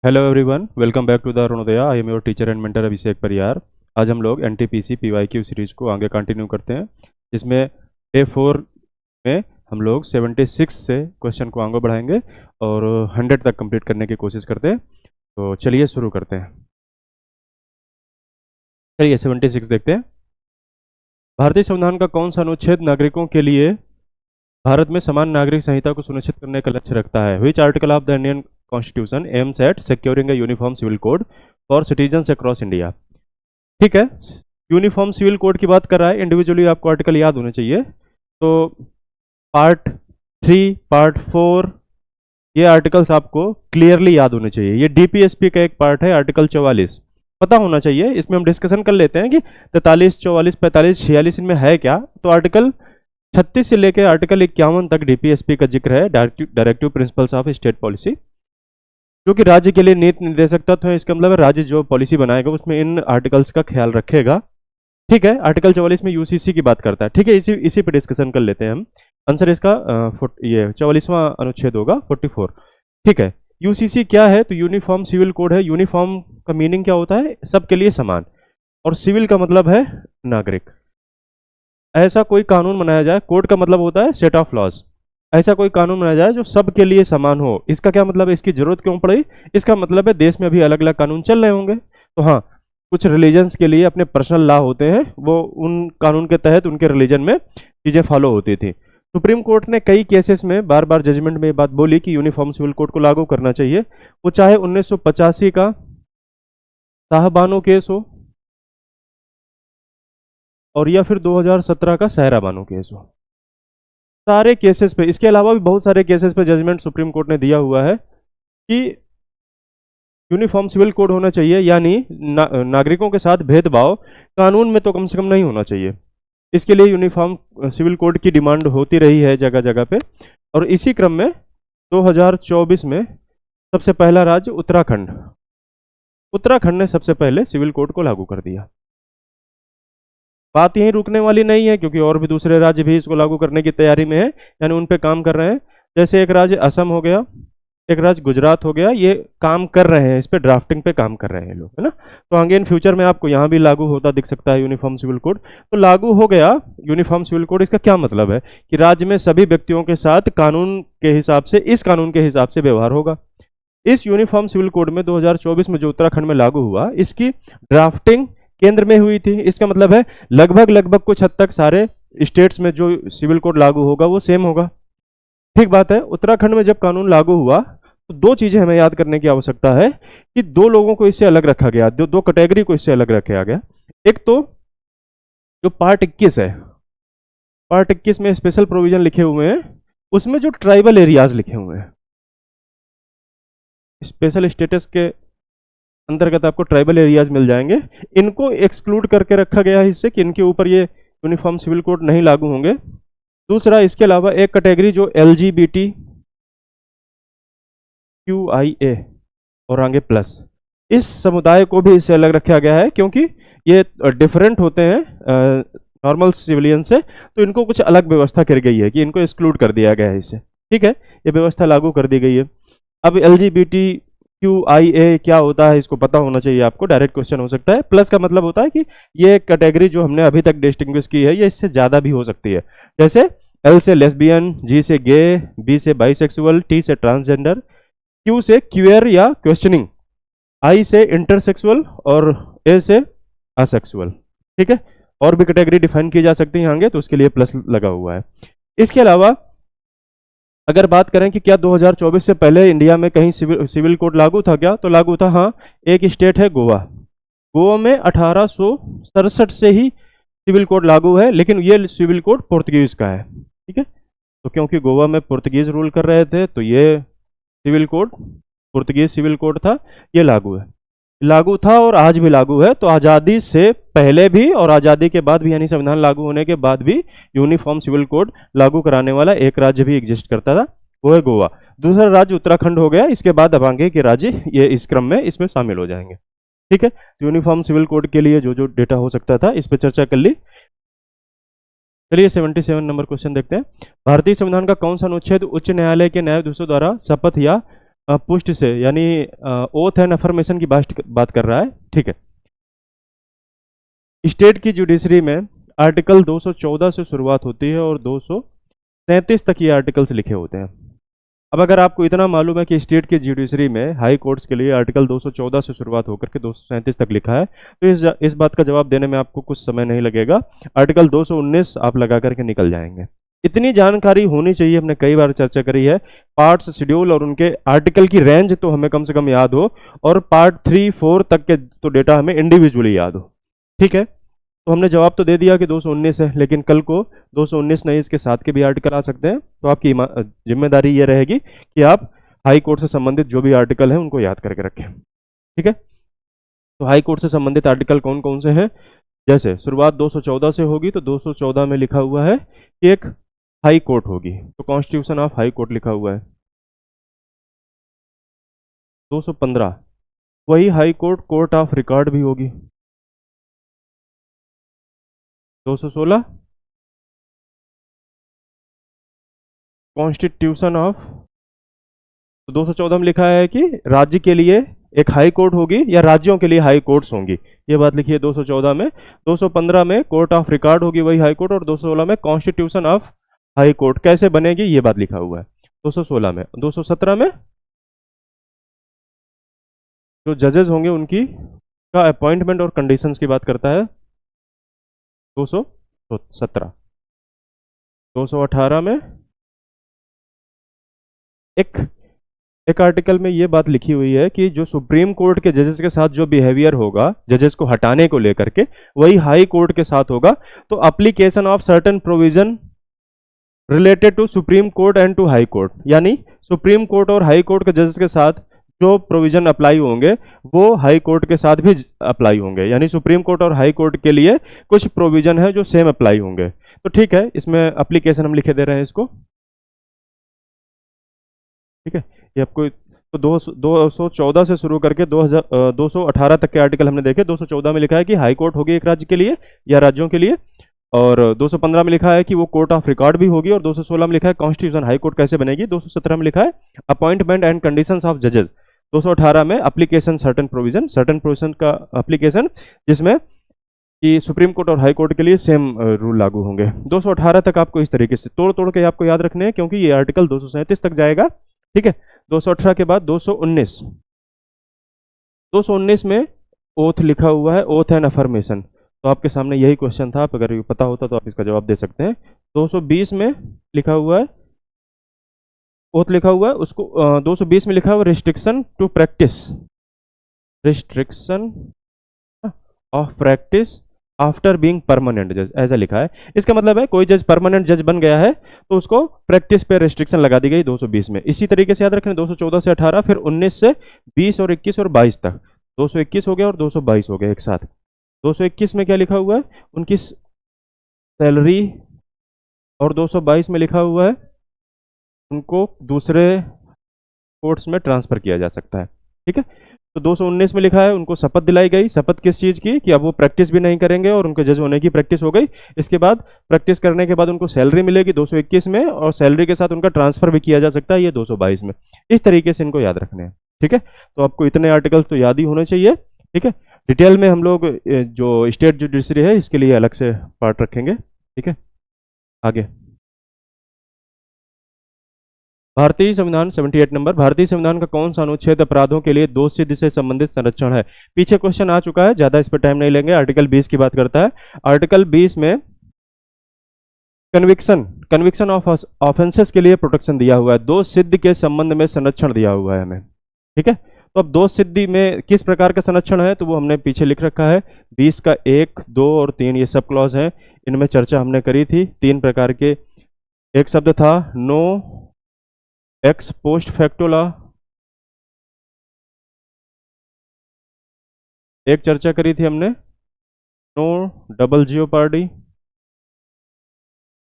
Hello everyone, welcome back to the Arunodaya. I am your teacher and mentor Abhishek Pariyar. आज हम लोग NTPC PYQ series को आगे कंटिन्यू करते हैं, जिसमें डे 4 में हम लोग 76 से क्वेश्चन को आगे बढ़ाएंगे और 100 तक कंप्लीट करने की कोशिश करते हैं। तो चलिए शुरू करते हैं। चलिए 76 देखते हैं। भारतीय संविधान का कौन सा अनुच्छेद नागरिकों के लिए भारत में समान नागरिक संहिता को सुनिश्चित करने का लक्ष्य रखता है? Which article of the Indian constitution aims at securing a uniform civil code for citizens across India? ठीक है, यूनिफॉर्म सिविल कोड की बात कर रहा है। इंडिविजुअली आपको आर्टिकल याद होने चाहिए। तो पार्ट 3, पार्ट 4 ये आर्टिकल्स आपको क्लियरली याद होने चाहिए। ये डीपीएसपी का एक पार्ट है, आर्टिकल 44 पता होना चाहिए। इसमें हम डिस्कशन कर लेते हैं कि 43, 44, 45, 46 इनमें है क्या। तो आर्टिकल 36 से लेकर आर्टिकल 51 तक डीपीएसपी का जिक्र है, directive principles of state policy, जो कि राज्य के लिए नीति निर्देशक तत्व है। इसका मतलब है राज्य जो पॉलिसी बनाएगा उसमें इन आर्टिकल्स का ख्याल रखेगा। ठीक है, आर्टिकल 44 में यूसीसी की बात करता है। ठीक है, इसी पे डिस्कशन कर लेते हैं हम। आंसर इसका ये 44वां अनुच्छेद होगा, 44। ठीक है, यूसीसी क्या है? तो यूनिफॉर्म सिविल कोड है। यूनिफॉर्म का मीनिंग क्या होता है? सबके लिए समान, और सिविल का मतलब है नागरिक। ऐसा कोई कानून बनाया जाए, कोड का मतलब होता है सेट ऑफ लॉज। ऐसा कोई कानून बनाया जाए जो सबके लिए समान हो। इसका क्या मतलब है? इसकी जरूरत क्यों पड़ी? इसका मतलब है देश में अभी अलग अलग कानून चल रहे होंगे, तो हाँ, कुछ रिलीजन्स के लिए अपने पर्सनल लॉ होते हैं, वो उन कानून के तहत उनके रिलीजन में चीजें फॉलो होती थी। सुप्रीम कोर्ट ने कई केसेस में बार बार जजमेंट में बात बोली कि यूनिफॉर्म सिविल कोड को लागू करना चाहिए। वो चाहे 1985 का शाहबानो केस हो और या फिर 2017 का सहरा बानो केस हो, सारे केसेस पे, इसके अलावा भी बहुत सारे केसेस पे जजमेंट सुप्रीम कोर्ट ने दिया हुआ है कि यूनिफॉर्म सिविल कोड होना चाहिए, यानी नागरिकों के साथ भेदभाव कानून में तो कम से कम नहीं होना चाहिए। इसके लिए यूनिफॉर्म सिविल कोड की डिमांड होती रही है जगह जगह पे। और इसी क्रम में 2024 में सबसे पहला राज्य उत्तराखंड ने सबसे पहले सिविल कोड को लागू कर दिया। बात यहीं रुकने वाली नहीं है, क्योंकि और भी दूसरे राज्य भी इसको लागू करने की तैयारी में है, यानी उन पे काम कर रहे हैं। जैसे एक राज्य असम हो गया, एक राज्य गुजरात हो गया, ये काम कर रहे हैं, इस पे ड्राफ्टिंग पे काम कर रहे हैं लोग, है ना। तो आगे इन फ्यूचर में आपको यहाँ भी लागू होता दिख सकता है यूनिफॉर्म सिविल कोड। तो लागू हो गया यूनिफॉर्म सिविल कोड। इसका क्या मतलब है? कि राज्य में सभी व्यक्तियों के साथ कानून के हिसाब से, इस कानून के हिसाब से व्यवहार होगा। इस यूनिफॉर्म सिविल कोड में 2024 में जो उत्तराखंड में लागू हुआ, इसकी ड्राफ्टिंग केंद्र में हुई थी। इसका मतलब है लगभग कुछ हद तक सारे स्टेट्स में जो सिविल कोड लागू होगा वो सेम होगा। ठीक बात है। उत्तराखंड में जब कानून लागू हुआ तो दो चीजें हमें याद करने की आवश्यकता है कि दो लोगों को इससे अलग रखा गया, दो कैटेगरी को इससे अलग रखा गया। एक तो जो पार्ट 21 है, पार्ट 21 में स्पेशल प्रोविजन लिखे हुए हैं, उसमें जो ट्राइबल एरियाज लिखे हुए हैं, स्पेशल स्टेटस के अंतर्गत आपको ट्राइबल एरियाज मिल जाएंगे। इनको एक्सक्लूड करके रखा गया है इससे कि इनके ऊपर ये यूनिफॉर्म सिविल कोड नहीं लागू होंगे। दूसरा, इसके अलावा एक कैटेगरी जो LGBTQIA और आगे प्लस, इस समुदाय को भी इससे अलग रखा गया है, क्योंकि ये डिफरेंट होते हैं नॉर्मल सिविलियन से, तो इनको कुछ अलग व्यवस्था कर गई है कि इनको एक्सक्लूड कर दिया गया है इससे। ठीक है, ये व्यवस्था लागू कर दी गई है। अब LGBTQIA क्या होता है इसको पता होना चाहिए आपको, डायरेक्ट क्वेश्चन हो सकता है। प्लस का मतलब होता है कि ये कैटेगरी जो हमने अभी तक डिस्टिंग्विश की है, ये इससे ज़्यादा भी हो सकती है। जैसे L से लेस्बियन, G से गे, B से बाइसेक्सुअल, T से ट्रांसजेंडर, Q से क्यूयर या क्वेश्चनिंग, I से इंटरसेक्सुअल और A से असेक्सुअल। ठीक है, और भी कैटेगरी डिफाइन की जा सकती है आगे, तो उसके लिए प्लस लगा हुआ है। इसके अलावा अगर बात करें कि क्या 2024 से पहले इंडिया में कहीं सिविल कोड लागू था क्या, तो लागू था। हाँ, एक स्टेट है गोवा। गोवा में 1867 से ही सिविल कोड लागू है, लेकिन ये सिविल कोड पुर्तगीज का है। ठीक है, तो क्योंकि गोवा में पुर्तगीज रूल कर रहे थे, तो ये civil code Portuguese civil code था, ये लागू था और आज भी लागू है। तो आज़ादी से पहले भी और आज़ादी के बाद भी, यानी संविधान लागू होने के बाद भी, यूनिफॉर्म सिविल कोड लागू कराने वाला एक राज्य भी एग्जिस्ट करता था, वो है गोवा। दूसरा राज्य उत्तराखंड हो गया। इसके बाद अब आगे के राज्य ये इस क्रम में इसमें शामिल हो जाएंगे। ठीक है, यूनिफॉर्म सिविल कोड के लिए जो जो डेटा हो सकता था इस पर चर्चा कर ली। चलिए 77 नंबर क्वेश्चन देखते हैं। भारतीय संविधान का कौन सा अनुच्छेद उच्च न्यायालय के न्यायाधीशों द्वारा शपथ या पुष्टि से, यानी ओथ एंड अफर्मेशन की बात कर रहा है, ठीक है। स्टेट की जुडिशरी में आर्टिकल 214 से शुरुआत होती है और 237 तक ये आर्टिकल्स लिखे होते हैं। अब अगर आपको इतना मालूम है कि स्टेट की जुडिशरी में हाई कोर्ट्स के लिए आर्टिकल 214 से शुरुआत होकर के 237 तक लिखा है, तो इस बात का जवाब देने में आपको कुछ समय नहीं लगेगा। आर्टिकल 219 आप लगा करके निकल जाएंगे। इतनी जानकारी होनी चाहिए, हमने कई बार चर्चा करी है। पार्ट्स, शेड्यूल और उनके आर्टिकल की रेंज तो हमें कम से कम याद हो, और पार्ट 3, 4 तक के तो डेटा हमें इंडिविजुअली याद हो, ठीक है। तो हमने जवाब तो दे दिया कि 219 है, लेकिन कल को 219 नहीं इसके साथ के भी आर्टिकल आ सकते हैं, तो आपकी जिम्मेदारी ये रहेगी कि आप हाई कोर्ट से संबंधित जो भी आर्टिकल हैं उनको याद करके रखें, ठीक है। तो हाई कोर्ट से संबंधित आर्टिकल कौन कौन से हैं? जैसे शुरुआत 214 से होगी, तो 214 में लिखा हुआ है कि एक हाई कोर्ट होगी, तो कॉन्स्टिट्यूशन ऑफ हाई कोर्ट लिखा हुआ है। 215 वही high court court of record भी होगी। 216 कॉन्स्टिट्यूशन ऑफ, तो 214 में लिखा है कि राज्य के लिए एक हाई कोर्ट होगी या राज्यों के लिए हाई कोर्ट्स होंगी, ये बात लिखी है 214 में। 215 में कोर्ट ऑफ रिकॉर्ड होगी, वही हाई कोर्ट, और 216 में कॉन्स्टिट्यूशन ऑफ हाई कोर्ट कैसे बनेगी ये बात लिखा हुआ है 216 में। 217 में जो जजेस होंगे उनकी का अपॉइंटमेंट और कंडीशंस की बात करता है 217। 218 में एक आर्टिकल में ये बात लिखी हुई है कि जो सुप्रीम कोर्ट के जजेस के साथ जो बिहेवियर होगा जजेस को हटाने को लेकर के, वही हाई कोर्ट के साथ होगा। तो application of certain provision related to Supreme Court and to High Court, यानी सुप्रीम कोर्ट और हाई कोर्ट के जजेस के साथ जो प्रोविजन अप्लाई होंगे वो हाई कोर्ट के साथ भी अप्लाई होंगे, यानी सुप्रीम कोर्ट और हाई कोर्ट के लिए कुछ प्रोविजन है जो सेम अप्लाई होंगे। तो ठीक है, इसमें एप्लीकेशन हम लिखे दे रहे हैं इसको, ठीक है। ये आपको तो 214 से शुरू करके 218 तक के आर्टिकल हमने देखे। 214 में लिखा है कि हाई कोर्ट होगी एक राज्य के लिए या राज्यों के लिए, और 215 में लिखा है कि वो कोर्ट ऑफ रिकॉर्ड भी होगी, और 216 में लिखा है कॉन्स्टिट्यूशन हाई कोर्ट कैसे बनेगी। 217 में लिखा है अपॉइंटमेंट एंड कंडीशंस ऑफ जजेस। 218 में एप्लीकेशन सर्टेन प्रोविजन का एप्लीकेशन, जिसमें कि सुप्रीम कोर्ट और हाई कोर्ट के लिए सेम रूल लागू होंगे। 218 तक आपको इस तरीके से तोड़ तोड़ के आपको याद रखने हैं, क्योंकि ये आर्टिकल 237 तक जाएगा, ठीक है। 218 के बाद 219 में ओथ लिखा हुआ है, ओथ एंड अफर्मेशन। तो आपके सामने यही क्वेश्चन था, आप अगर ये पता होता तो आप इसका जवाब दे सकते हैं। 220 में लिखा हुआ है, ओथ लिखा हुआ है उसको, 220 में लिखा हुआ restriction to practice, restriction of practice after being permanent जज, ऐसा लिखा है। इसका मतलब है कोई जज परमानेंट जज बन गया है तो उसको प्रैक्टिस पे रेस्ट्रिक्शन लगा दी गई 220 में। इसी तरीके से याद रखना 214 से 18, फिर 19 से 20 और 21 और 22 तक। 221 हो गया और 222 हो गया एक साथ। 221 में क्या लिखा हुआ है, उनकी सैलरी, और 222 में लिखा हुआ है उनको दूसरे कोर्ट्स में ट्रांसफर किया जा सकता है, ठीक है। तो 219 में लिखा है उनको शपथ दिलाई गई। शपथ किस चीज़ की, कि अब वो प्रैक्टिस भी नहीं करेंगे और उनके जज होने की प्रैक्टिस हो गई। इसके बाद प्रैक्टिस करने के बाद उनको सैलरी मिलेगी 221 में, और सैलरी के साथ उनका ट्रांसफर भी किया जा सकता है, ये 222 में। इस तरीके से इनको याद रखने हैं, ठीक है। तो आपको इतने आर्टिकल तो याद ही होने चाहिए, ठीक है। डिटेल में हम लोग जो स्टेट जुडिशरी है इसके लिए अलग से पार्ट रखेंगे, ठीक है। आगे भारतीय संविधान 78 नंबर, भारतीय संविधान का कौन सा अनुच्छेद अपराधों के लिए दोष सिद्धि से संबंधित संरक्षण है? पीछे क्वेश्चन आ चुका है, ज्यादा इस पर टाइम नहीं लेंगे। आर्टिकल 20 की बात करता है। आर्टिकल 20 में कन्विक्शन ऑफ ऑफेंसेस के लिए प्रोटेक्शन दिया हुआ है, दोष सिद्धि के संबंध में संरक्षण दिया हुआ है हमें, ठीक है। तो अब दोष सिद्धि में किस प्रकार का संरक्षण है तो वो हमने पीछे लिख रखा है। 20 का 1, 2 और 3 ये सब क्लॉज हैं, इनमें चर्चा हमने करी थी। 3 प्रकार के, एक शब्द था no ex post facto law, एक चर्चा करी थी हमने नो डबल जियोपार्डी।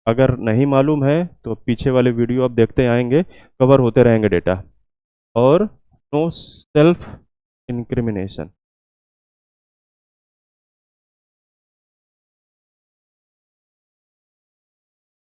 अगर नहीं मालूम है तो पीछे वाले वीडियो आप देखते आएंगे, कवर होते रहेंगे डेटा। और नो सेल्फ इंक्रिमिनेशन,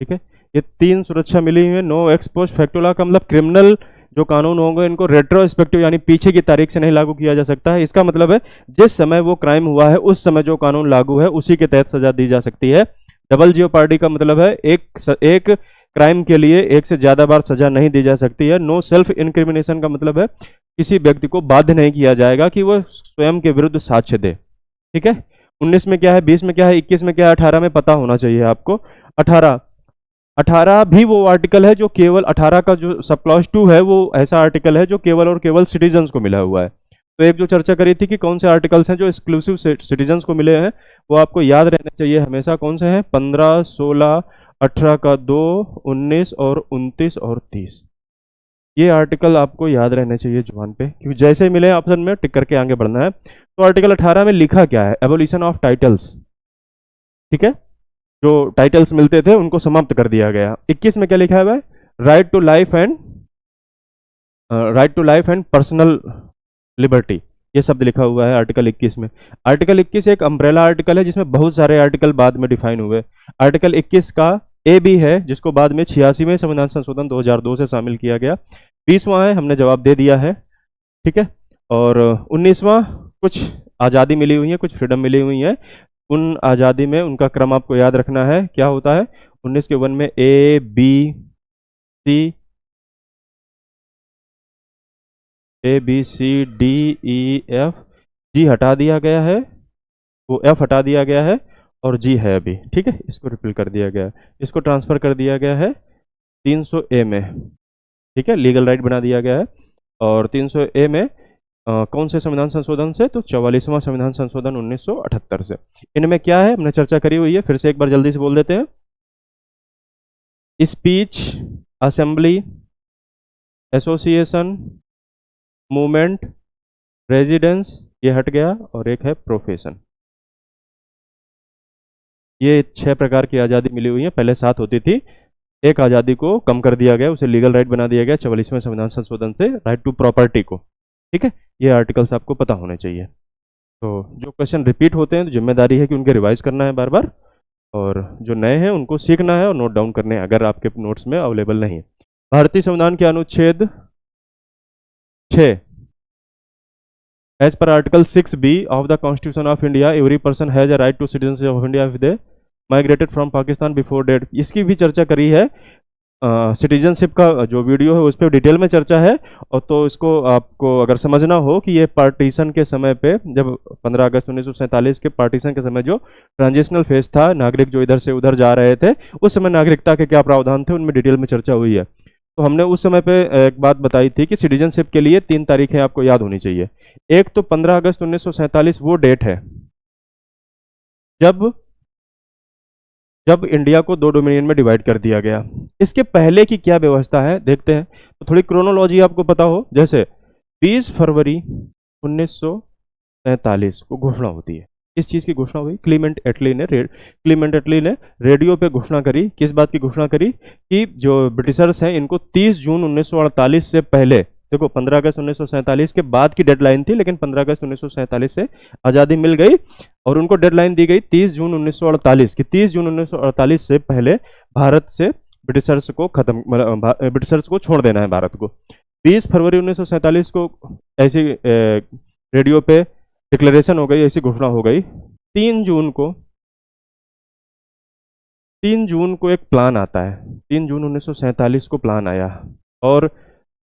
ठीक है। ये 3 सुरक्षा मिली हुई है। No ex post facto law का मतलब क्रिमिनल जो कानून होंगे इनको रेट्रोस्पेक्टिव यानी पीछे की तारीख से नहीं लागू किया जा सकता है। इसका मतलब है जिस समय वो क्राइम हुआ है उस समय जो कानून लागू है उसी के तहत सजा दी जा सकती है। डबल जेओपार्डी का मतलब है एक क्राइम के लिए एक से ज्यादा बार सजा नहीं दी जा सकती है। नो सेल्फ इंक्रिमिनेशन का मतलब है किसी व्यक्ति को बाध्य नहीं किया जाएगा कि वह स्वयं के विरुद्ध साक्ष्य दे। ठीक है, 19 में क्या है, 20 में क्या है, 21 में क्या है, 18 में पता होना चाहिए आपको। 18 भी वो आर्टिकल है जो केवल 18 का जो सब क्लॉज 2 है वो ऐसा आर्टिकल है जो केवल और केवल सिटीजन्स को मिला हुआ है। तो एक जो चर्चा करी थी कि कौन से आर्टिकल्स हैं जो एक्सक्लूसिव सिटीजन्स को मिले हैं, वो आपको याद रहने चाहिए हमेशा। कौन से हैं? 15, 16, 18 का 2, 19 और 29 और 30। ये आर्टिकल आपको याद रहने चाहिए जुबान पे, क्योंकि जैसे ही मिले ऑप्शन में टिक करके आगे बढ़ना है। तो आर्टिकल 18 में लिखा क्या है? Abolition of titles. ठीक है, जो टाइटल्स मिलते थे उनको समाप्त कर दिया गया। 21 में क्या लिखा है भाई? Right to life and personal liberty, ये शब्द लिखा हुआ है आर्टिकल 21 में। आर्टिकल 21 एक अम्ब्रेला आर्टिकल है जिसमें बहुत सारे आर्टिकल बाद में डिफाइन हुए। आर्टिकल 21 का ए भी है जिसको बाद में 86वें संविधान संशोधन 2002 से शामिल किया गया। 20वां है, हमने जवाब दे दिया है। ठीक है, और 19वां कुछ आज़ादी मिली हुई है, कुछ फ्रीडम मिली हुई है। उन आज़ादी में उनका क्रम आपको याद रखना है। क्या होता है? 19 के 1 में A B C D E F, G हटा दिया गया है, वो एफ हटा दिया गया है और जी है अभी। ठीक है, इसको रिपील कर दिया गया है, इसको ट्रांसफर कर दिया गया है 300A में। ठीक है, लीगल राइट बना दिया गया है। और 300A में कौन से संविधान संशोधन से? तो 44वां संविधान संशोधन 1978 से। इनमें क्या है हमने चर्चा करी हुई है, फिर से एक बार जल्दी से बोल देते हैं। Speech, assembly, association, movement, residence, ये हट गया, और एक है प्रोफेशन। ये 6 प्रकार की आज़ादी मिली हुई है, पहले 7 होती थी। एक आज़ादी को कम कर दिया गया, उसे लीगल राइट बना दिया गया 44वें संविधान संशोधन से, राइट टू प्रॉपर्टी को। ठीक है, ये आर्टिकल्स आपको पता होने चाहिए। तो जो क्वेश्चन रिपीट होते हैं तो जिम्मेदारी है कि उनके रिवाइज करना है बार बार, और जो नए हैं उनको सीखना है और नोट डाउन करने हैं अगर आपके नोट्स में अवेलेबल नहीं है। भारतीय संविधान के अनुच्छेद 6, as per article 6B of the constitution of India every person has a right to citizenship of India if they migrated from Pakistan before date. इसकी भी चर्चा करी है, सिटीजनशिप का जो वीडियो है उस पर डिटेल में चर्चा है। और तो इसको आपको अगर समझना हो कि ये पार्टीशन के समय पे, जब 15 अगस्त 1947 के पार्टीशन के समय जो ट्रांजिशनल फेज था, नागरिक जो इधर से उधर जा रहे थे, उस समय नागरिकता के क्या प्रावधान थे उनमें डिटेल में चर्चा हुई है। तो हमने उस समय पे एक बात बताई थी कि सिटीजनशिप के लिए 3 तारीखें आपको याद होनी चाहिए। एक तो 15 अगस्त 1947 वो डेट है जब इंडिया को 2 डोमिनियन में डिवाइड कर दिया गया। इसके पहले की क्या व्यवस्था है देखते हैं, तो थोड़ी क्रोनोलॉजी आपको पता हो। जैसे 20 फरवरी 1947 को घोषणा होती है। किस चीज़ की घोषणा हुई? क्लीमेंट एटली ने रेडियो पे घोषणा करी। किस बात की घोषणा करी? कि जो ब्रिटिशर्स हैं इनको 30 जून 1948 से पहले, देखो 15 अगस्त 1947 के बाद की डेडलाइन थी, लेकिन 15 अगस्त 1947 से आज़ादी मिल गई और उनको डेडलाइन दी गई 30 जून 1948 की। 30 जून 1948 से पहले भारत से ब्रिटिशर्स को छोड़ देना है भारत को। 20 फरवरी 1947 को ऐसी रेडियो पे डिक्लेरेशन हो गई, ऐसी घोषणा हो गई। 3 जून को एक प्लान आता है, 3 जून 1947 को प्लान आया। और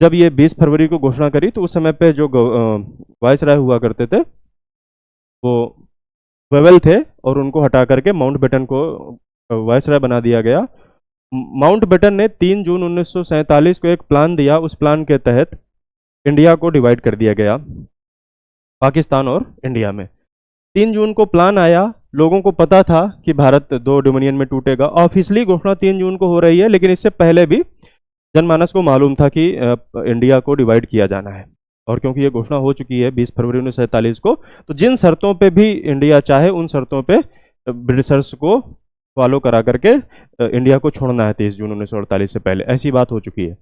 जब ये 20 फरवरी को घोषणा करी तो उस समय पे जो वायसराय हुआ करते थे वो वेवेल थे, और उनको हटा करके माउंटबेटन को वायसराय बना दिया गया। माउंटबेटन ने 3 जून 1947 को एक प्लान दिया, उस प्लान के तहत इंडिया को डिवाइड कर दिया गया पाकिस्तान और इंडिया में। 3 जून को प्लान आया, लोगों को पता था कि भारत 2 डोमिनियन में टूटेगा। ऑफिशियली घोषणा 3 जून को हो रही है, लेकिन इससे पहले भी जनमानस को मालूम था कि इंडिया को डिवाइड किया जाना है। और क्योंकि ये घोषणा हो चुकी है 20 फरवरी 1947 को, तो जिन शर्तों पे भी इंडिया चाहे उन शर्तों पे ब्रिटिशर्स को फॉलो करा करके इंडिया को छोड़ना है 30 जून 1948 से पहले, ऐसी बात हो चुकी है।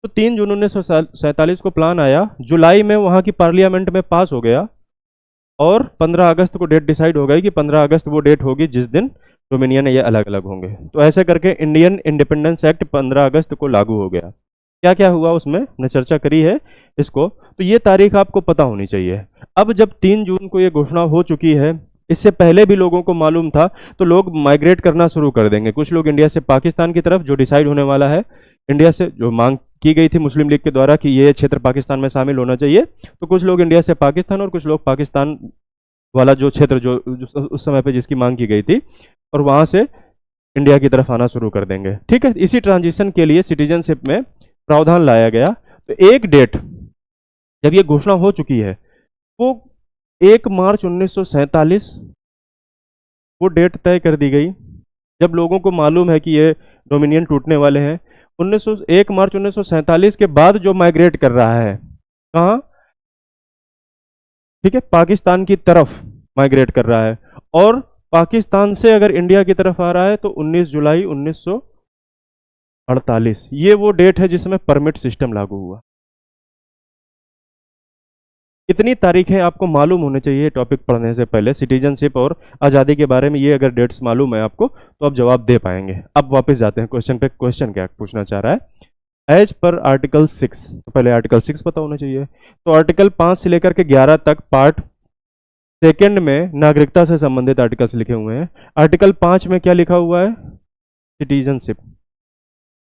तो 3 जून 1947 को प्लान आया, जुलाई में वहाँ की पार्लियामेंट में पास हो गया, और 15 अगस्त को डेट डिसाइड हो गई कि 15 अगस्त वो डेट होगी जिस दिन डोमिनियन ये अलग अलग होंगे। तो ऐसे करके इंडियन इंडिपेंडेंस एक्ट 15 अगस्त को लागू हो गया। क्या क्या हुआ उसमें हमने चर्चा करी है इसको, तो ये तारीख आपको पता होनी चाहिए। अब जब 3 जून को ये घोषणा हो चुकी है, इससे पहले भी लोगों को मालूम था, तो लोग माइग्रेट करना शुरू कर देंगे। कुछ लोग इंडिया से पाकिस्तान की तरफ, जो डिसाइड होने वाला है, इंडिया से जो मांग की गई थी मुस्लिम लीग के द्वारा कि ये क्षेत्र पाकिस्तान में शामिल होना चाहिए, तो कुछ लोग इंडिया से पाकिस्तान और कुछ लोग पाकिस्तान वाला जो क्षेत्र जो उस समय पे जिसकी मांग की गई थी, और वहां से इंडिया की तरफ आना शुरू कर देंगे। ठीक है, इसी ट्रांजिशन के लिए सिटीजनशिप में प्रावधान लाया गया। तो एक डेट जब ये घोषणा हो चुकी है, वो 1 मार्च 1947 वो डेट तय कर दी गई, जब लोगों को मालूम है कि ये डोमिनियन टूटने वाले हैं। 1 मार्च 1947 के बाद जो माइग्रेट कर रहा है, कहाँ, ठीक है, पाकिस्तान की तरफ माइग्रेट कर रहा है, और पाकिस्तान से अगर इंडिया की तरफ आ रहा है तो 19 जुलाई 1948, ये वो डेट है जिसमें परमिट सिस्टम लागू हुआ। इतनी तारीखें आपको मालूम होने चाहिए टॉपिक पढ़ने से पहले। सिटीजनशिप और आज़ादी के बारे में ये अगर डेट्स मालूम है आपको, तो आप जवाब दे पाएंगे। अब वापस जाते हैं क्वेश्चन पे। क्वेश्चन क्या पूछना चाह रहा है, एज पर आर्टिकल 6, तो पहले आर्टिकल 6 पता होना चाहिए। तो आर्टिकल 5 से लेकर के 11 तक पार्ट सेकेंड में नागरिकता से संबंधित आर्टिकल्स लिखे हुए हैं। आर्टिकल 5 में क्या लिखा हुआ है, सिटीजनशिप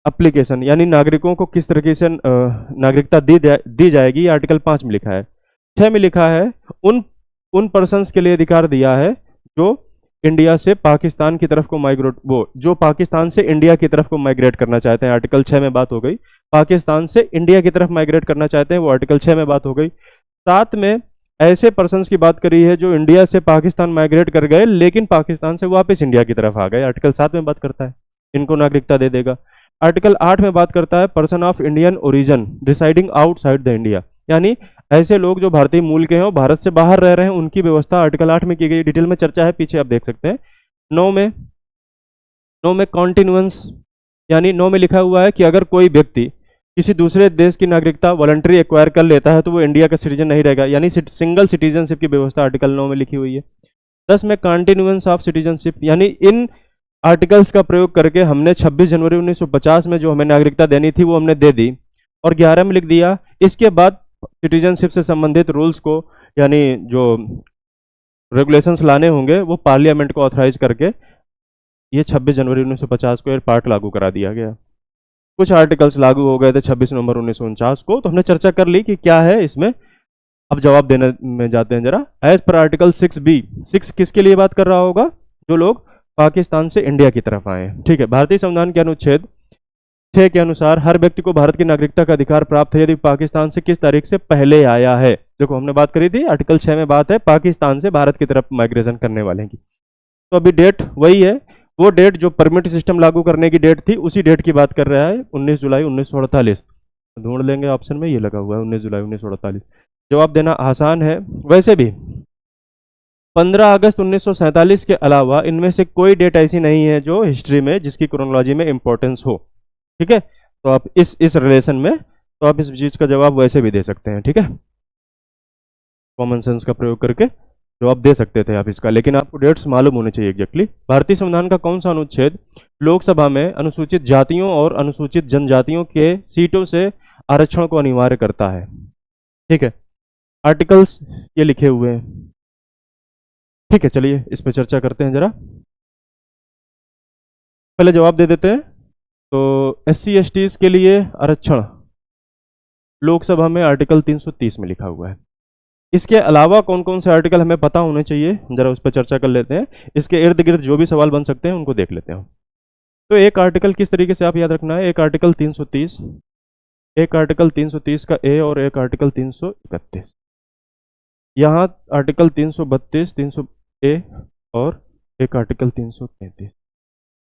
एप्लीकेशन, यानी नागरिकों को किस तरीके से नागरिकता दी जाएगी, आर्टिकल 5 में लिखा है। 6 में लिखा है उन पर्सन्स के लिए अधिकार दिया है जो इंडिया से पाकिस्तान की तरफ को माइग्रेट, वो जो पाकिस्तान से इंडिया की तरफ को माइग्रेट करना चाहते हैं, आर्टिकल 6 में बात हो गई। पाकिस्तान से इंडिया की तरफ माइग्रेट करना चाहते हैं, वो आर्टिकल 6 में बात हो गई। 7 में ऐसे पर्सन्स की बात करी है जो इंडिया से पाकिस्तान माइग्रेट कर गए लेकिन पाकिस्तान से वापस इंडिया की तरफ आ गए, आर्टिकल 7 में बात करता है, इनको नागरिकता दे देगा। आर्टिकल 8 में बात करता है person of Indian origin residing outside the India, यानी ऐसे लोग जो भारतीय मूल के हैं और भारत से बाहर रह रहे हैं, उनकी व्यवस्था आर्टिकल 8 में की गई। डिटेल में चर्चा है, पीछे आप देख सकते हैं। 9 में कॉन्टिन्यूएंस, यानी 9 में लिखा हुआ है कि अगर कोई व्यक्ति किसी दूसरे देश की नागरिकता वॉलंटरी एक्वायर कर लेता है तो वो इंडिया का सिटीजन नहीं रहेगा, यानी सिंगल सिटीजनशिप की व्यवस्था आर्टिकल 9 में लिखी हुई है। 10 में कॉन्टिन्यूएंस ऑफ सिटीजनशिप, यानी इन आर्टिकल्स का प्रयोग करके हमने 26 जनवरी 1950 में जो हमें नागरिकता देनी थी वो हमने दे दी। और 11 में लिख दिया इसके बाद सिटीजनशिप से संबंधित रूल्स को, यानी जो रेगुलेशंस लाने होंगे वो पार्लियामेंट को ऑथराइज करके ये 26 जनवरी 1950 को ये पार्ट लागू करा दिया गया। कुछ आर्टिकल्स लागू हो गए थे 26 नवंबर 1949 को, तो हमने चर्चा कर ली कि क्या है इसमें। अब जवाब देने में जाते हैं जरा। एज पर आर्टिकल 6B, 6 किसके लिए बात कर रहा होगा, जो लोग पाकिस्तान से इंडिया की तरफ आए। ठीक है, भारतीय संविधान के अनुच्छेद 6 के अनुसार हर व्यक्ति को भारत की नागरिकता का अधिकार प्राप्त है यदि पाकिस्तान से किस तारीख से पहले आया है। देखो हमने बात करी थी, आर्टिकल 6 में बात है पाकिस्तान से भारत की तरफ माइग्रेशन करने वाले की, तो अभी डेट वही है, वो डेट जो परमिट सिस्टम लागू करने की डेट थी उसी डेट की बात कर रहा है, 19 जुलाई 1948। ढूंढ लेंगे ऑप्शन में, ये लगा हुआ है 19 जुलाई 1948। जवाब देना आसान है। वैसे भी 15 अगस्त 1947 के अलावा इनमें से कोई डेट ऐसी नहीं है जो हिस्ट्री में जिसकी क्रोनोलॉजी में इंपॉर्टेंस हो। ठीक है, तो आप इस रिलेशन में, तो आप इस चीज का जवाब वैसे भी दे सकते हैं। ठीक है, कॉमन सेंस का प्रयोग करके जवाब दे सकते थे आप इसका, लेकिन आपको डेट्स मालूम होने चाहिए एग्जैक्टली। भारतीय संविधान का कौन सा अनुच्छेद लोकसभा में अनुसूचित जातियों और अनुसूचित जनजातियों के सीटों से आरक्षण को अनिवार्य करता है? ठीक है, आर्टिकल्स ये लिखे हुए हैं। ठीक है, चलिए इस पर चर्चा करते हैं जरा। पहले जवाब दे देते हैं। तो SC STs के लिए आरक्षण लोकसभा में आर्टिकल 330 में लिखा हुआ है। इसके अलावा कौन कौन से आर्टिकल हमें पता होने चाहिए, जरा उस पर चर्चा कर लेते हैं। इसके इर्द गिर्द जो भी सवाल बन सकते हैं उनको देख लेते हैं। तो एक आर्टिकल किस तरीके से आप याद रखना है, एक आर्टिकल 330, एक आर्टिकल 330 का ए और एक आर्टिकल 331। यहाँ आर्टिकल 332, 300 ए और एक आर्टिकल 333।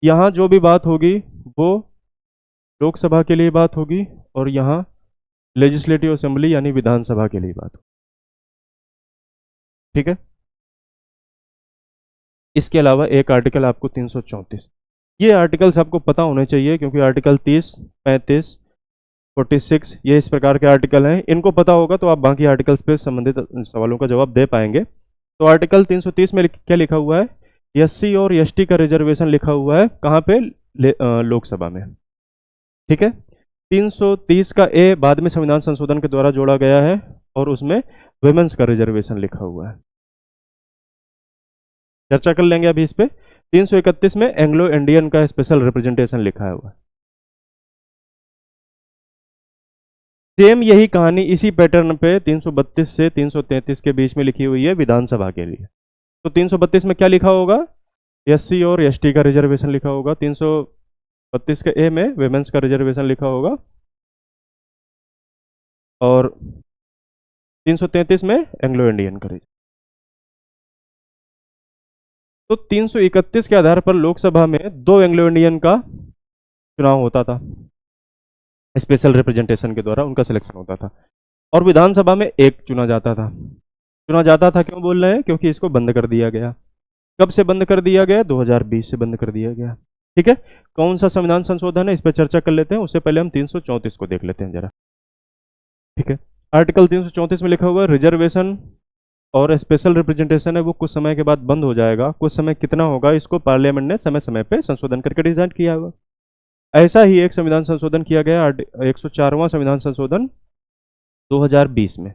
यहाँ जो भी बात होगी वो लोकसभा के लिए बात होगी और यहाँ लेजिस्लेटिव असेंबली यानी विधानसभा के लिए बात होगी। ठीक है, इसके अलावा एक आर्टिकल आपको 334, ये आर्टिकल्स आपको पता होने चाहिए क्योंकि आर्टिकल 30, 35, 46 ये इस प्रकार के आर्टिकल हैं। इनको पता होगा तो आप बाकी आर्टिकल्स पे संबंधित सवालों का जवाब दे पाएंगे। तो आर्टिकल 330 में क्या लिखा हुआ है, SC और ST का रिजर्वेशन लिखा हुआ है कहाँ पे, लोकसभा में। ठीक है, 330 का ए बाद में संविधान संशोधन के द्वारा जोड़ा गया है और उसमें वुमेन्स का रिजर्वेशन लिखा हुआ है। चर्चा कर लेंगे अभी इस पे। 331 में एंग्लो इंडियन का स्पेशल रिप्रेजेंटेशन लिखा हुआ है। सेम यही कहानी इसी पैटर्न पे 332 से 333 के बीच में लिखी हुई है विधानसभा के लिए। तो 332 में क्या लिखा होगा? एससी और एसटी का रिजर्वेशन लिखा होगा। 332 के ए में वुमेन्स का रिजर्वेशन लिखा होगा और 333 में एंग्लो इंडियन का रिजर्वेशन। तो 331 के आधार पर लोकसभा में 2 एंग्लो इंडियन का चुनाव होता था, स्पेशल रिप्रेजेंटेशन के द्वारा उनका सिलेक्शन होता था, और विधानसभा में 1 चुना जाता था। क्यों बोल रहे हैं? क्योंकि इसको बंद कर दिया गया। कब से बंद कर दिया गया? 2020 से बंद कर दिया गया। ठीक है, कौन सा संविधान संशोधन है इस पर चर्चा कर लेते हैं। उससे पहले हम 334 को देख लेते हैं जरा। ठीक है, आर्टिकल 334 में लिखा हुआ है रिजर्वेशन और स्पेशल रिप्रेजेंटेशन है वो कुछ समय के बाद बंद हो जाएगा। कुछ समय कितना होगा, इसको पार्लियामेंट ने समय समय पे संशोधन करके डिजाइन किया हुआ। ऐसा ही एक संविधान संशोधन किया गया 104वां संविधान संशोधन 2020 में।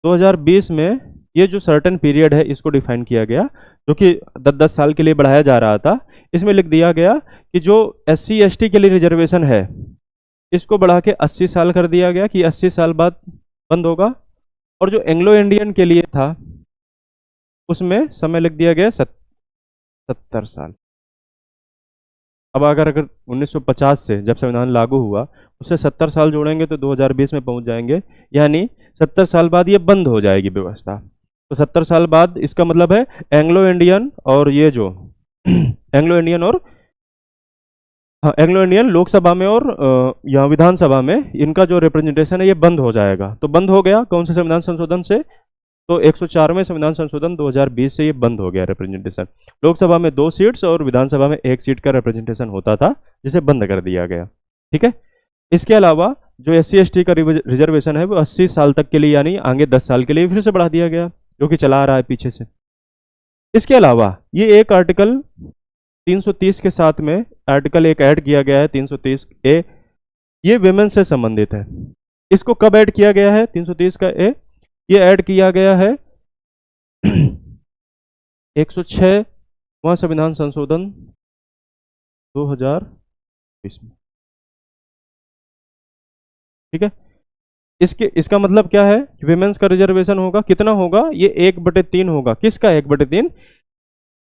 2020 में ये जो सर्टेन पीरियड है इसको डिफाइन किया गया, जो कि 10-10 साल के लिए बढ़ाया जा रहा था। इसमें लिख दिया गया कि जो SC ST के लिए रिजर्वेशन है इसको बढ़ा के 80 साल कर दिया गया कि 80 साल बाद बंद होगा, और जो एंग्लो इंडियन के लिए था उसमें समय लिख दिया गया 70 साल। अब अगर 1950 से जब संविधान लागू हुआ उससे 70 साल जोड़ेंगे तो 2020 में पहुंच जाएंगे, यानी 70 साल बाद ये बंद हो जाएगी व्यवस्था। तो 70 साल बाद इसका मतलब है एंग्लो इंडियन और ये जो एंग्लो इंडियन और एंग्लो इंडियन लोकसभा में और यहाँ विधानसभा में इनका जो रिप्रेजेंटेशन है ये बंद हो जाएगा। तो बंद हो गया कौन से संविधान संशोधन से? तो 104वें संविधान संशोधन 2020 से ये बंद हो गया रिप्रेजेंटेशन। लोकसभा में 2 सीट्स और विधानसभा में 1 सीट का रिप्रेजेंटेशन होता था, जिसे बंद कर दिया गया। ठीक है, इसके अलावा जो SC ST का रिजर्वेशन है वो 80 साल तक के लिए यानी आगे 10 साल के लिए फिर से बढ़ा दिया गया, जो कि चला आ रहा है पीछे से। इसके अलावा ये एक आर्टिकल 330 के साथ में आर्टिकल एक ऐड किया गया है 330 ए, ये विमेन से संबंधित है। इसको कब ऐड किया गया है? 330 का ए ये ऐड किया गया है 106वां संविधान संशोधन 2020 में। ठीक है, इसका मतलब क्या है कि विमेन्स का रिजर्वेशन होगा, कितना होगा? ये 1/3 होगा। किसका 1/3?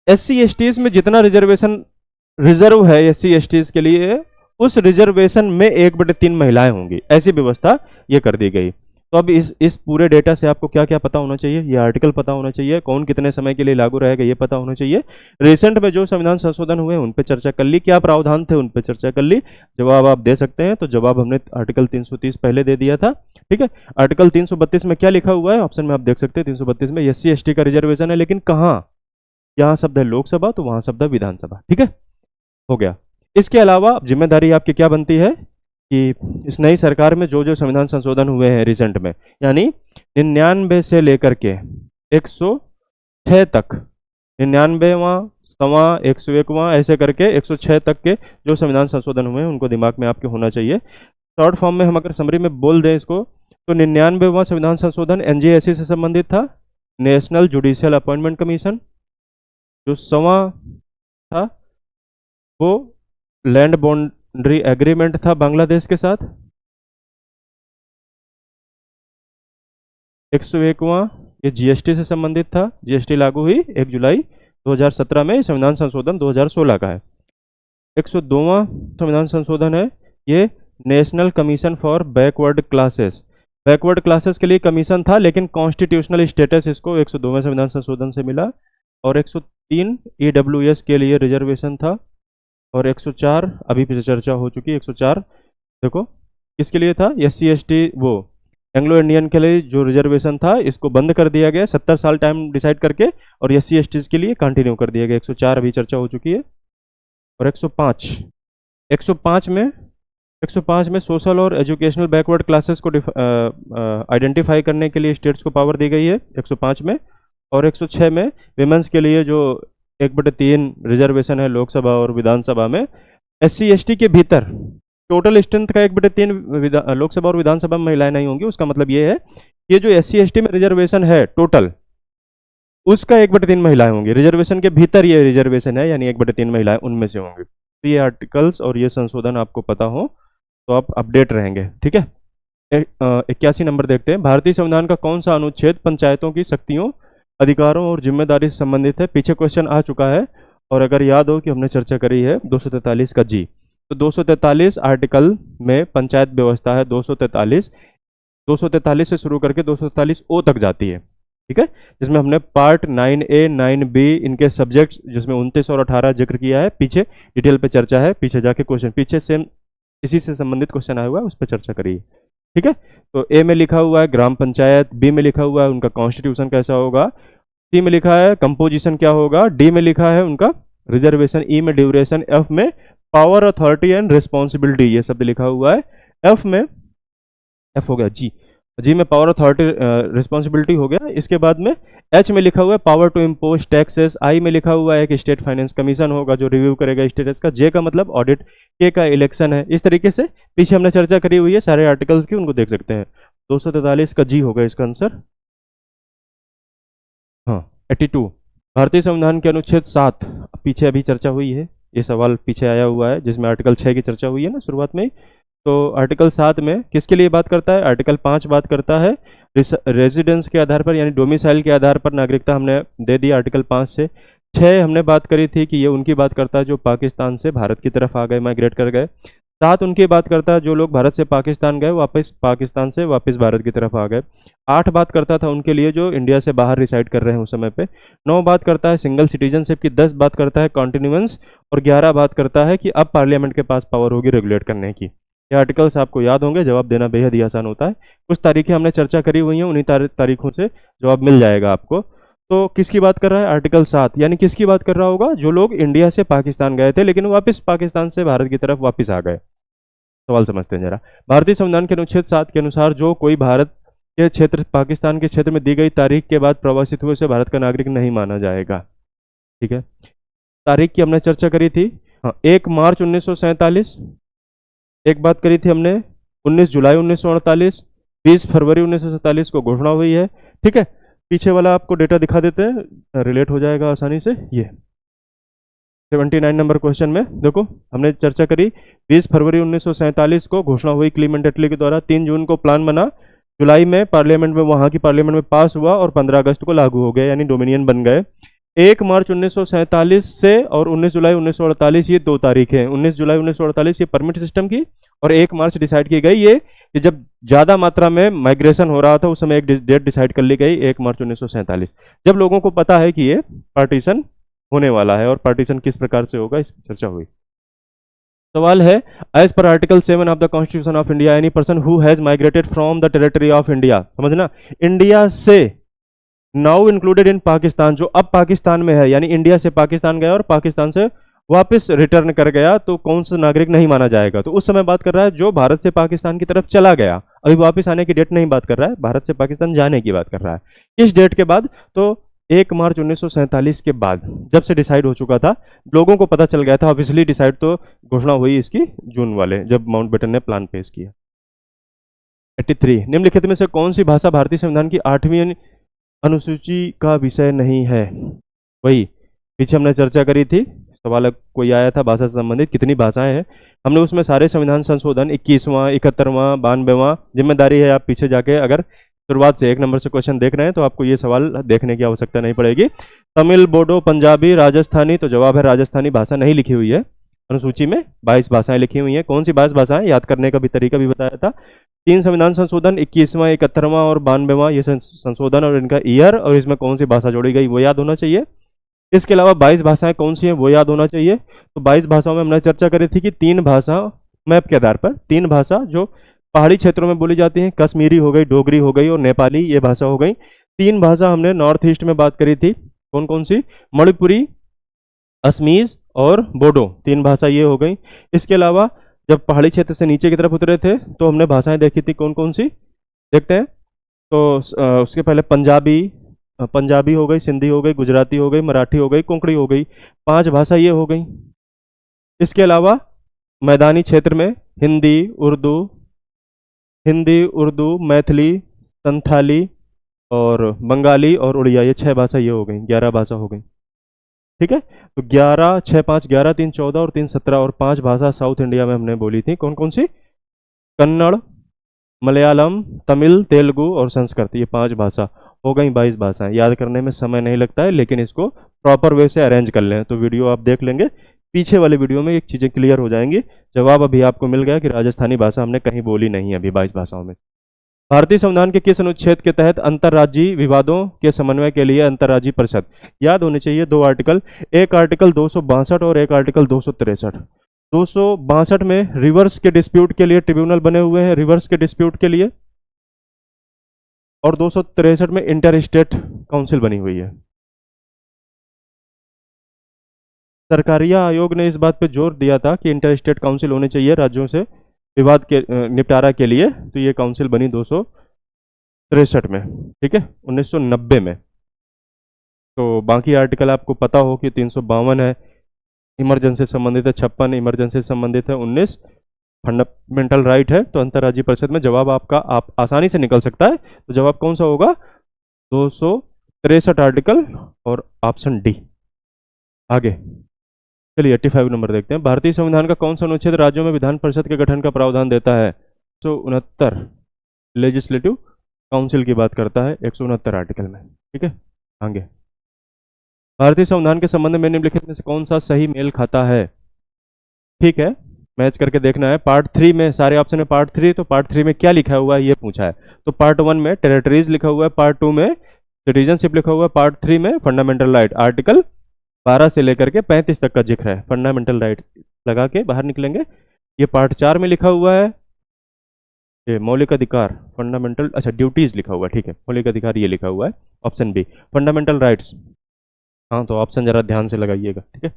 SC STs में जितना रिजर्वेशन रिजर्व है SC STs के लिए, उस रिजर्वेशन में 1/3 महिलाएं होंगी। ऐसी व्यवस्था ये कर दी गई। तो अब इस पूरे डेटा से आपको क्या क्या पता होना चाहिए? ये आर्टिकल पता होना चाहिए, कौन कितने समय के लिए लागू रहेगा ये पता होना चाहिए। रिसेंट में जो संविधान संशोधन हुए उन पे चर्चा कर ली, क्या प्रावधान थे उन पे चर्चा कर ली। जवाब आप दे सकते हैं, तो जवाब हमने आर्टिकल 330 पहले दे दिया था। ठीक है, आर्टिकल 332 में क्या लिखा हुआ है ऑप्शन में आप देख सकते हैं। 332 में SC ST का रिजर्वेशन है, लेकिन कहाँ? यहाँ शब्द है लोकसभा तो वहाँ शब्द है विधानसभा। ठीक है, हो गया। इसके अलावा जिम्मेदारी आपकी क्या बनती है कि इस नई सरकार में जो जो संविधान संशोधन हुए हैं रिसेंट में, यानी 99 से लेकर के 106 तक, 99वां 100वां 101वां ऐसे करके 106 तक के जो संविधान संशोधन हुए हैं उनको दिमाग में आपके होना चाहिए। शॉर्ट फॉर्म में हम अगर समरी में बोल दें इसको, तो 99वां संविधान संशोधन NJSC से संबंधित था, नेशनल जुडिशियल अपॉइंटमेंट कमीशन। जो 100वां था वो लैंड बाउंड्री एग्रीमेंट था बांग्लादेश के साथ। 101वां ये GST से संबंधित था, GST लागू हुई 1 जुलाई 2017 में। संविधान संशोधन 2016 का है। 102वां संविधान संशोधन है ये national commission for backward classes. Backward classes के लिए कमीशन था, लेकिन कॉन्स्टिट्यूशनल स्टेटस इसको 102वें संविधान संशोधन से मिला। और 103 EWS के लिए रिजर्वेशन था। और 104 अभी पीछे चर्चा हो चुकी है। 104 देखो किसके लिए था? SC ST वो एंग्लो इंडियन के लिए जो रिजर्वेशन था इसको बंद कर दिया गया 70 साल टाइम डिसाइड करके, और SC STs के लिए कंटिन्यू कर दिया गया। 104 अभी चर्चा हो चुकी है। और 105 में सोशल और एजुकेशनल बैकवर्ड क्लासेस को आइडेंटिफाई करने के लिए स्टेट्स को पावर दी गई है 105 में। और 106 में विमेंस के लिए जो 1/3 रिजर्वेशन है लोकसभा और विधानसभा में, SC ST के भीतर टोटल स्ट्रेंथ का 1/3 लोकसभा और विधानसभा में महिलाएं नहीं होंगी, उसका मतलब ये है ये जो SC ST में रिजर्वेशन है टोटल, उसका 1/3 महिलाएं होंगी। रिजर्वेशन के भीतर ये रिजर्वेशन है, यानी 1/3 महिलाएं उनमें से होंगी। तो ये आर्टिकल्स और ये संशोधन आपको पता हो तो आप अपडेट रहेंगे, ठीक है। 81 नंबर देखते हैं। भारतीय संविधान का कौन सा अनुच्छेद पंचायतों की शक्तियों, अधिकारों और जिम्मेदारी से संबंधित है? पीछे क्वेश्चन आ चुका है, और अगर याद हो कि हमने चर्चा करी है 243 का जी, तो 243 आर्टिकल में पंचायत व्यवस्था है। 243 से शुरू करके 243 ओ तक जाती है, ठीक है, जिसमें हमने पार्ट 9A 9B इनके सब्जेक्ट जिसमें 29 और 18 जिक्र किया है, पीछे डिटेल पे चर्चा है, पीछे जाके क्वेश्चन पीछे सेम इसी से संबंधित क्वेश्चन आया हुआ है, उस पर चर्चा करिए, ठीक है। तो ए में लिखा हुआ है ग्राम पंचायत, बी में लिखा हुआ है उनका कॉन्स्टिट्यूशन कैसा होगा, सी में लिखा है कंपोजिशन क्या होगा, डी में लिखा है उनका रिजर्वेशन, ई में ड्यूरेशन, एफ में पावर, अथॉरिटी एंड रिस्पॉन्सिबिलिटी, ये सब लिखा हुआ है। एफ हो गया जी में पावर, अथॉरिटी, रिस्पॉन्सिबिलिटी हो गया। इसके बाद में एच में लिखा हुआ है पावर टू इम्पोज टैक्सेस, आई में लिखा हुआ है कि स्टेट फाइनेंस कमीशन होगा जो रिव्यू करेगा स्टेटस का, जे का मतलब ऑडिट, के का इलेक्शन है। इस तरीके से पीछे हमने चर्चा करी हुई है सारे आर्टिकल्स की, उनको देख सकते हैं। 243 का जी होगा इसका आंसर। हाँ 82 भारतीय संविधान के अनुच्छेद 7 पीछे अभी चर्चा हुई है, ये सवाल पीछे आया हुआ है जिसमें आर्टिकल 6 की चर्चा हुई है ना शुरुआत में। तो आर्टिकल 7 में किसके लिए बात करता है? आर्टिकल 5 बात करता है रेजिडेंस के आधार पर, यानी डोमिसाइल के आधार पर नागरिकता हमने दे दी आर्टिकल 5 से। 6 हमने बात करी थी कि ये उनकी बात करता है जो पाकिस्तान से भारत की तरफ आ गए, माइग्रेट कर गए। 7 उनकी बात करता है जो लोग भारत से पाकिस्तान गए, वापस पाकिस्तान से वापस भारत की तरफ आ गए। 8 बात करता था उनके लिए जो इंडिया से बाहर रिसाइड कर रहे हैं उस समय पे। 9 बात करता है सिंगल सिटीजनशिप की, 10 बात करता है कॉन्टिन्यूएंस, और 11 बात करता है कि अब पार्लियामेंट के पास पावर होगी रेगुलेट करने की। ये आर्टिकल्स आपको याद होंगे, जवाब देना बेहद ही आसान होता है। कुछ तारीखें हमने चर्चा करी हुई हैं, उन्हीं तारीखों से जवाब मिल जाएगा आपको। तो किसकी बात कर रहा है? आर्टिकल 7, यानी किसकी बात कर रहा होगा? जो लोग इंडिया से पाकिस्तान गए थे लेकिन वापस पाकिस्तान से भारत की तरफ वापस आ गए। सवाल समझते हैं जरा। भारतीय संविधान के अनुच्छेद 7 के अनुसार जो कोई भारत के क्षेत्र, पाकिस्तान के क्षेत्र में दी गई तारीख के बाद प्रवासित हुए से भारत का नागरिक नहीं माना जाएगा, ठीक है। तारीख की हमने चर्चा करी थी। हाँ 1 मार्च 1947, एक बात करी थी हमने 19 जुलाई 1948, 20 फरवरी 1947 को घोषणा हुई है, ठीक है। पीछे वाला आपको डेटा दिखा देते हैं, रिलेट हो जाएगा आसानी से। ये 79 नंबर क्वेश्चन में देखो हमने चर्चा करी 20 फरवरी 1947 को घोषणा हुई क्लीमेंट एटली के द्वारा। 3 जून को प्लान बना, जुलाई में पार्लियामेंट में, वहां की पार्लियामेंट में पास हुआ और 15 अगस्त को लागू हो गया, यानी डोमिनियन बन गए। 1 मार्च 1947 से और 19 जुलाई 1948 ये 2 तारीख हैं। 19 जुलाई 1948 ये परमिट सिस्टम की, और 1 मार्च डिसाइड की गई ये कि जब ज़्यादा मात्रा में माइग्रेशन हो रहा था उस समय एक डेट डिसाइड कर ली गई 1 मार्च 1947, जब लोगों को पता है कि ये पार्टीशन होने वाला है, और पार्टीशन किस प्रकार से होगा इस पर चर्चा हुई। सवाल है as per article 7 of the constitution of India any person who has migrated from the territory of India, समझना, इंडिया से नाउ इंक्लूडेड इन पाकिस्तान, जो अब पाकिस्तान में है, यानी इंडिया से पाकिस्तान गया और पाकिस्तान से वापस रिटर्न कर गया, तो कौन सा नागरिक नहीं माना जाएगा? तो उस समय बात कर रहा है जो भारत से पाकिस्तान की तरफ चला गया, अभी वापस आने की डेट नहीं बात कर रहा है, भारत से पाकिस्तान जाने की बात कर रहा है। किस डेट के बाद? तो 1 मार्च 1947 के बाद, जब से डिसाइड हो चुका था, लोगों को पता चल गया था। ऑब्वियसली डिसाइड तो घोषणा हुई इसकी जून वाले, जब माउंटबेटन ने प्लान पेश किया। 83 निम्नलिखित में से कौन सी भाषा भारतीय संविधान की 8वीं अनुसूची का विषय नहीं है? वही पीछे हमने चर्चा करी थी, सवाल कोई आया था भाषा से संबंधित, कितनी भाषाएं हैं, हमने उसमें सारे संविधान संशोधन 21वां, 71वां, 92वां, जिम्मेदारी है आप पीछे जाके अगर शुरुआत से 1 नंबर से क्वेश्चन देख रहे हैं तो आपको ये सवाल देखने की आवश्यकता नहीं पड़ेगी। तमिल, बोडो, पंजाबी, राजस्थानी, तो जवाब है राजस्थानी भाषा नहीं लिखी हुई है अनुसूची में। 22 भाषाएं लिखी हुई हैं। कौन सी 22 भाषाएं? याद करने का भी तरीका भी बताया था। 3 संविधान संशोधन 21वां, 71वां और 92वां, ये संशोधन और इनका ईयर, और इसमें कौन सी भाषा जोड़ी गई वो याद होना चाहिए। इसके अलावा 22 भाषाएं कौन सी हैं वो याद होना चाहिए। तो 22 भाषाओं में हमने चर्चा करी थी कि 3 भाषा मैप के आधार पर, 3 भाषा जो पहाड़ी क्षेत्रों में बोली जाती हैं, कश्मीरी हो गई, डोगरी हो गई और नेपाली, ये भाषा हो गई। 3 भाषा हमने नॉर्थ ईस्ट में बात करी थी, कौन कौन सी? मणिपुरी, असमीज और बोडो, 3 भाषा ये हो गई। इसके अलावा जब पहाड़ी क्षेत्र से नीचे की तरफ उतरे थे तो हमने भाषाएं देखी थी, कौन कौन सी देखते हैं। तो उसके पहले पंजाबी हो गई, सिंधी हो गई, गुजराती हो गई, मराठी हो गई, कोंकणी हो गई, 5 भाषा ये हो गई। इसके अलावा मैदानी क्षेत्र में हिंदी, उर्दू, मैथिली, संथाली और बंगाली और उड़िया, ये 6 भाषा ये हो गई, 11 भाषा हो गई। ठीक है, तो 11, 6, 5, 11, 3, 14 और 3, 17 और 5 भाषा साउथ इंडिया में हमने बोली थी। कौन कौन सी? कन्नड़, मलयालम, तमिल, तेलुगु और संस्कृत, ये 5 भाषा हो गई। 22 भाषाएं। याद करने में समय नहीं लगता है, लेकिन इसको प्रॉपर वे से अरेंज कर लें तो वीडियो आप देख लेंगे, पीछे वाले वीडियो में एक चीज़ें क्लियर हो जाएंगी। जवाब अभी आपको मिल गया कि राजस्थानी भाषा हमने कहीं बोली नहीं है अभी 22 भाषाओं में। भारतीय संविधान के किस अनुच्छेद के तहत अंतर्राज्यीय विवादों के समन्वय के लिए अंतर्राज्यीय परिषद? याद होने चाहिए 2 आर्टिकल, एक आर्टिकल 262 और एक आर्टिकल 263। 262 में रिवर्स के डिस्प्यूट के लिए ट्रिब्यूनल बने हुए हैं, रिवर्स के डिस्प्यूट के लिए, और 263 में इंटर स्टेट काउंसिल बनी हुई है। सरकारिया आयोग ने इस बात पे जोर दिया था कि इंटर स्टेट काउंसिल होने चाहिए राज्यों से विवाद के निपटारा के लिए, तो ये काउंसिल बनी 263 में। ठीक है, 1990 में। तो बाकी आर्टिकल आपको पता हो कि 352 है इमरजेंसी संबंधित है, 56 इमरजेंसी संबंधित है, 19 फंडामेंटल राइट है। तो अंतर्राज्यीय परिषद में जवाब आपका आप आसानी से निकल सकता है। तो जवाब कौन सा होगा? 263 आर्टिकल और ऑप्शन डी। आगे चलिए 85 नंबर देखते हैं। भारतीय संविधान का कौन सा अनुच्छेद राज्यों में विधान परिषद के गठन का प्रावधान देता है? 169 लेजिस्लेटिव काउंसिल की बात करता है 169 आर्टिकल में। ठीक है, आगे भारतीय संविधान के संबंध में निम्नलिखित में से कौन सा सही मेल खाता है? ठीक है, मैच करके देखना है। पार्ट 3 में सारे ऑप्शन है पार्ट 3, तो पार्ट 3 में क्या लिखा हुआ है ये पूछा है। तो पार्ट 1 में टेरिटरीज लिखा हुआ है, पार्ट 2 में सिटीजनशिप लिखा हुआ है, पार्ट 3 में फंडामेंटल राइट आर्टिकल 12 से लेकर के 35 तक का जिक्र है। फंडामेंटल राइट लगा के बाहर निकलेंगे। ये पार्ट 4 में लिखा हुआ है, ये मौलिक अधिकार, फंडामेंटल, अच्छा ड्यूटीज लिखा हुआ है। ठीक है, मौलिक अधिकार ये लिखा हुआ है, ऑप्शन बी फंडामेंटल राइट्स। हाँ, तो ऑप्शन जरा ध्यान से लगाइएगा। ठीक है,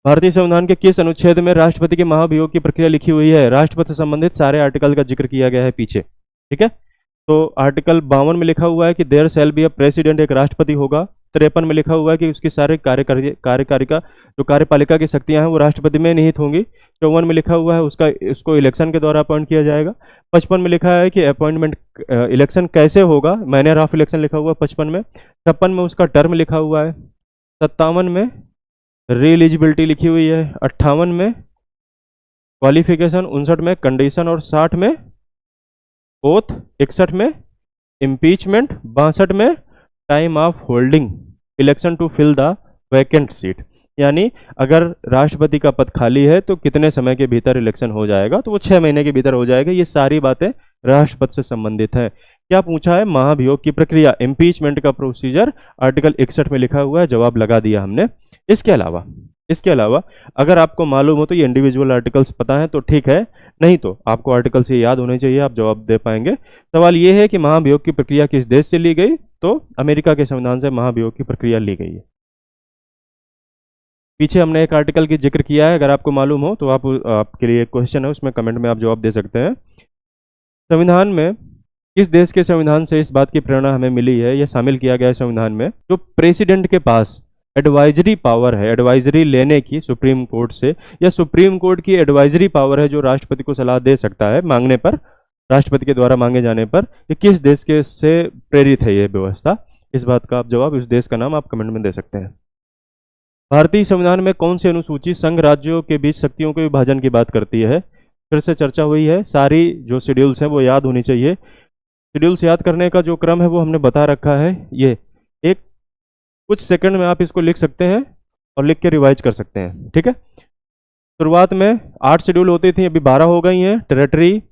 भारतीय संविधान के किस अनुच्छेद में राष्ट्रपति के महाभियोग की प्रक्रिया लिखी हुई है? राष्ट्रपति से संबंधित सारे आर्टिकल का जिक्र किया गया है पीछे। ठीक है, तो आर्टिकल 52 में लिखा हुआ है कि there shall be a president, एक राष्ट्रपति होगा। 53 में लिखा हुआ है कि उसकी सारे कार्यकारिका जो कार्यपालिका की शक्तियां हैं वो राष्ट्रपति में निहित होंगी। 54 में लिखा हुआ है उसको इलेक्शन के द्वारा अपॉइंट किया जाएगा। 55 में लिखा है कि अपॉइंटमेंट इलेक्शन कैसे होगा, मैनर ऑफ इलेक्शन लिखा हुआ है 55 में। 56 में उसका टर्म लिखा हुआ है। 57 में री एलिजिबिलिटी लिखी हुई है। 58 में क्वालिफिकेशन, 59 में कंडीशन और 60 में ओथ, 61 में इम्पीचमेंट, 62 में time of holding election to fill the vacant seat, यानी अगर राष्ट्रपति का पद खाली है तो कितने समय के भीतर इलेक्शन हो जाएगा, तो वो 6 महीने के भीतर हो जाएगा। ये सारी बातें राष्ट्रपति से संबंधित है। क्या पूछा है? महाभियोग की प्रक्रिया, इम्पीचमेंट का प्रोसीजर आर्टिकल 61 में लिखा हुआ है, जवाब लगा दिया हमने। इसके अलावा अगर आपको मालूम हो तो ये इंडिविजुअल आर्टिकल्स पता है तो ठीक है, नहीं तो आपको आर्टिकल्स ये याद होने चाहिए, आप जवाब दे पाएंगे। सवाल ये है कि महाभियोग की प्रक्रिया किस देश से ली गई? तो अमेरिका के संविधान से महाभियोग की प्रक्रिया ली गई है। पीछे हमने एक आर्टिकल की जिक्र किया है, अगर आपको मालूम हो तो आपके लिए एक क्वेश्चन है, उसमें कमेंट में आप जवाब दे सकते हैं। संविधान में किस देश के संविधान से इस बात की प्रेरणा हमें मिली है, यह शामिल किया गया है संविधान में, जो प्रेसिडेंट के पास एडवाइजरी पावर है, एडवाइजरी लेने की सुप्रीम कोर्ट से, या सुप्रीम कोर्ट की एडवाइजरी पावर है जो राष्ट्रपति को सलाह दे सकता है मांगने पर, राष्ट्रपति के द्वारा मांगे जाने पर। ये किस देश के से प्रेरित है ये व्यवस्था? इस बात का आप जवाब, उस देश का नाम आप कमेंट में दे सकते हैं। भारतीय संविधान में कौन सी अनुसूची संघ राज्यों के बीच शक्तियों के विभाजन की बात करती है? फिर से चर्चा हुई है, सारी जो शेड्यूल्स हैं वो याद होनी चाहिए। शेड्यूल्स याद करने का जो क्रम है वो हमने बता रखा है। ये एक कुछ सेकंड में आप इसको लिख सकते हैं और लिख के रिवाइज कर सकते हैं। ठीक है, शुरुआत में 8 शेड्यूल होती थी, अभी 12 हो गई हैं। टेरिटरी,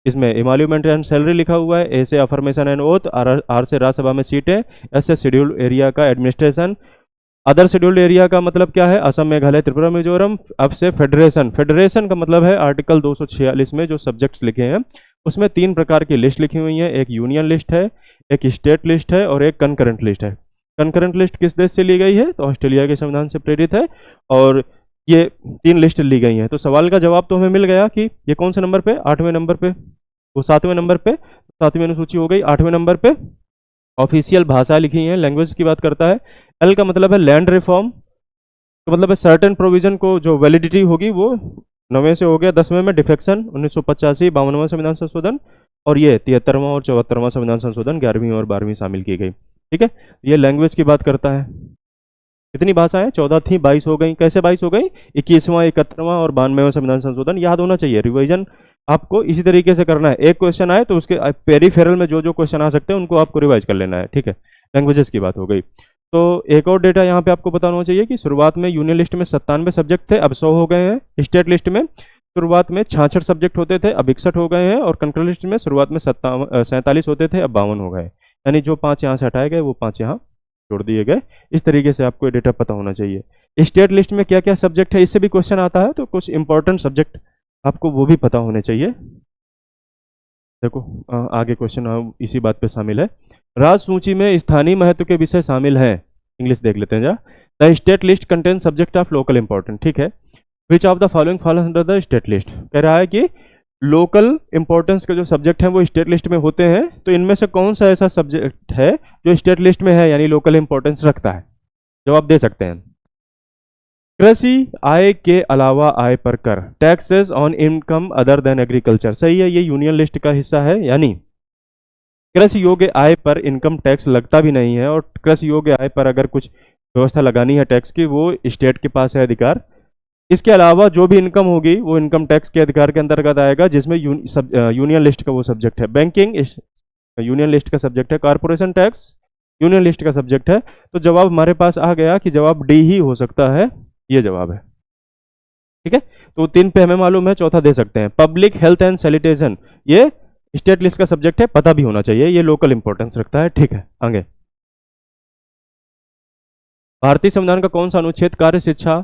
इसमें इमॉल्यूमेंट एंड सैलरी लिखा हुआ है। ए से अफर्मेशन एंड ओथ, आर से राज्यसभा में सीटें, एस से शेड्यूल एरिया का एडमिनिस्ट्रेशन। अदर शेड्यूल्ड एरिया का मतलब क्या है? असम, मेघालय, त्रिपुरा, मिजोरम। अब से फेडरेशन, फेडरेशन का मतलब है आर्टिकल 246 में जो सब्जेक्ट्स लिखे हैं उसमें 3 प्रकार की लिस्ट लिखी हुई है। एक यूनियन लिस्ट है, एक स्टेट लिस्ट है और एक कंकरेंट लिस्ट है। कंकरेंट लिस्ट किस देश से ली गई है? तो ऑस्ट्रेलिया के संविधान से प्रेरित है, और ये 3 लिस्ट ली गई हैं। तो सवाल का जवाब तो हमें मिल गया कि ये कौन से नंबर पे? 8वें नंबर पे, वो 7वें नंबर पे, 7वीं अनुसूची हो गई। 8वें नंबर पे ऑफिशियल भाषा लिखी है, लैंग्वेज की बात करता है। एल का मतलब है लैंड रिफॉर्म, तो मतलब सर्टेन प्रोविजन को जो वैलिडिटी होगी वो 9वें से हो गया, 10वें में डिफेक्शन 1985 52वां संविधान संशोधन, और ये 73वां और 74वां संविधान संशोधन 11वीं और 12वीं शामिल की गई। ठीक है, ये लैंग्वेज की बात करता है। कितनी भाषाएं? 14 थी, 22 हो गई। कैसे 22 हो गई? 21वां, 71वां और 92वां संविधान संशोधन याद होना चाहिए। रिवीजन आपको इसी तरीके से करना है, एक क्वेश्चन आए तो उसके पेरीफेरल में जो जो क्वेश्चन आ सकते हैं उनको आपको रिवाइज कर लेना है। ठीक है, लैंग्वेजेस की बात हो गई। तो एक और डेटा यहाँ पे आपको पता होना चाहिए कि शुरुआत में यूनियन लिस्ट में 97 सब्जेक्ट थे, अब 100 हो गए हैं। स्टेट लिस्ट में शुरुआत में 66 सब्जेक्ट होते थे, अब 61 हो गए हैं। और कंट्रोल लिस्ट में शुरुआत में 47 होते थे, अब 52 हो गए। यानी जो 5 यहाँ से हटाए गए वो 5 यहाँ जोड़ दिए गए। इस तरीके से आपको ये डेटा पता होना चाहिए। स्टेट लिस्ट में क्या क्या सब्जेक्ट है, इससे भी क्वेश्चन आता है, तो कुछ इंपॉर्टेंट सब्जेक्ट आपको वो भी पता होने चाहिए। देखो आगे क्वेश्चन इसी बात पे शामिल है। राज्य सूची में स्थानीय महत्व के विषय शामिल हैं। इंग्लिश देख लेते हैं जा। The state list contain subject of local important. ठीक है, which of the following follows under the state list. कह रहा है कि लोकल इंपॉर्टेंस के जो सब्जेक्ट हैं वो स्टेट लिस्ट में होते हैं, तो इनमें से कौन सा ऐसा सब्जेक्ट है जो स्टेट लिस्ट में है यानी लोकल इंपॉर्टेंस रखता है। जवाब दे सकते हैं। कृषि आय के अलावा आय पर कर, taxes on income other than agriculture. सही है, ये यूनियन लिस्ट का हिस्सा है, यानी कृषि योग्य आय पर इनकम टैक्स लगता भी नहीं है, और कृषि योग्य आय पर अगर कुछ व्यवस्था लगानी है टैक्स की वो स्टेट के पास है अधिकार। इसके अलावा जो भी इनकम होगी वो इनकम टैक्स के अधिकार के अंतर्गत आएगा, जिसमें यूनियन लिस्ट का वो सब्जेक्ट है। बैंकिंग यूनियन लिस्ट का सब्जेक्ट है। कॉर्पोरेशन टैक्स यूनियन लिस्ट का सब्जेक्ट है। तो जवाब हमारे पास आ गया कि जवाब डी ही हो सकता है, ये जवाब है। ठीक है, तो 3 पे हमें मालूम है, चौथा दे सकते हैं। पब्लिक हेल्थ एंड सैनिटेशन, ये स्टेट लिस्ट का सब्जेक्ट है, पता भी होना चाहिए, ये लोकल इंपॉर्टेंस रखता है। ठीक है, आगे। भारतीय संविधान का कौन सा अनुच्छेद कार्य, शिक्षा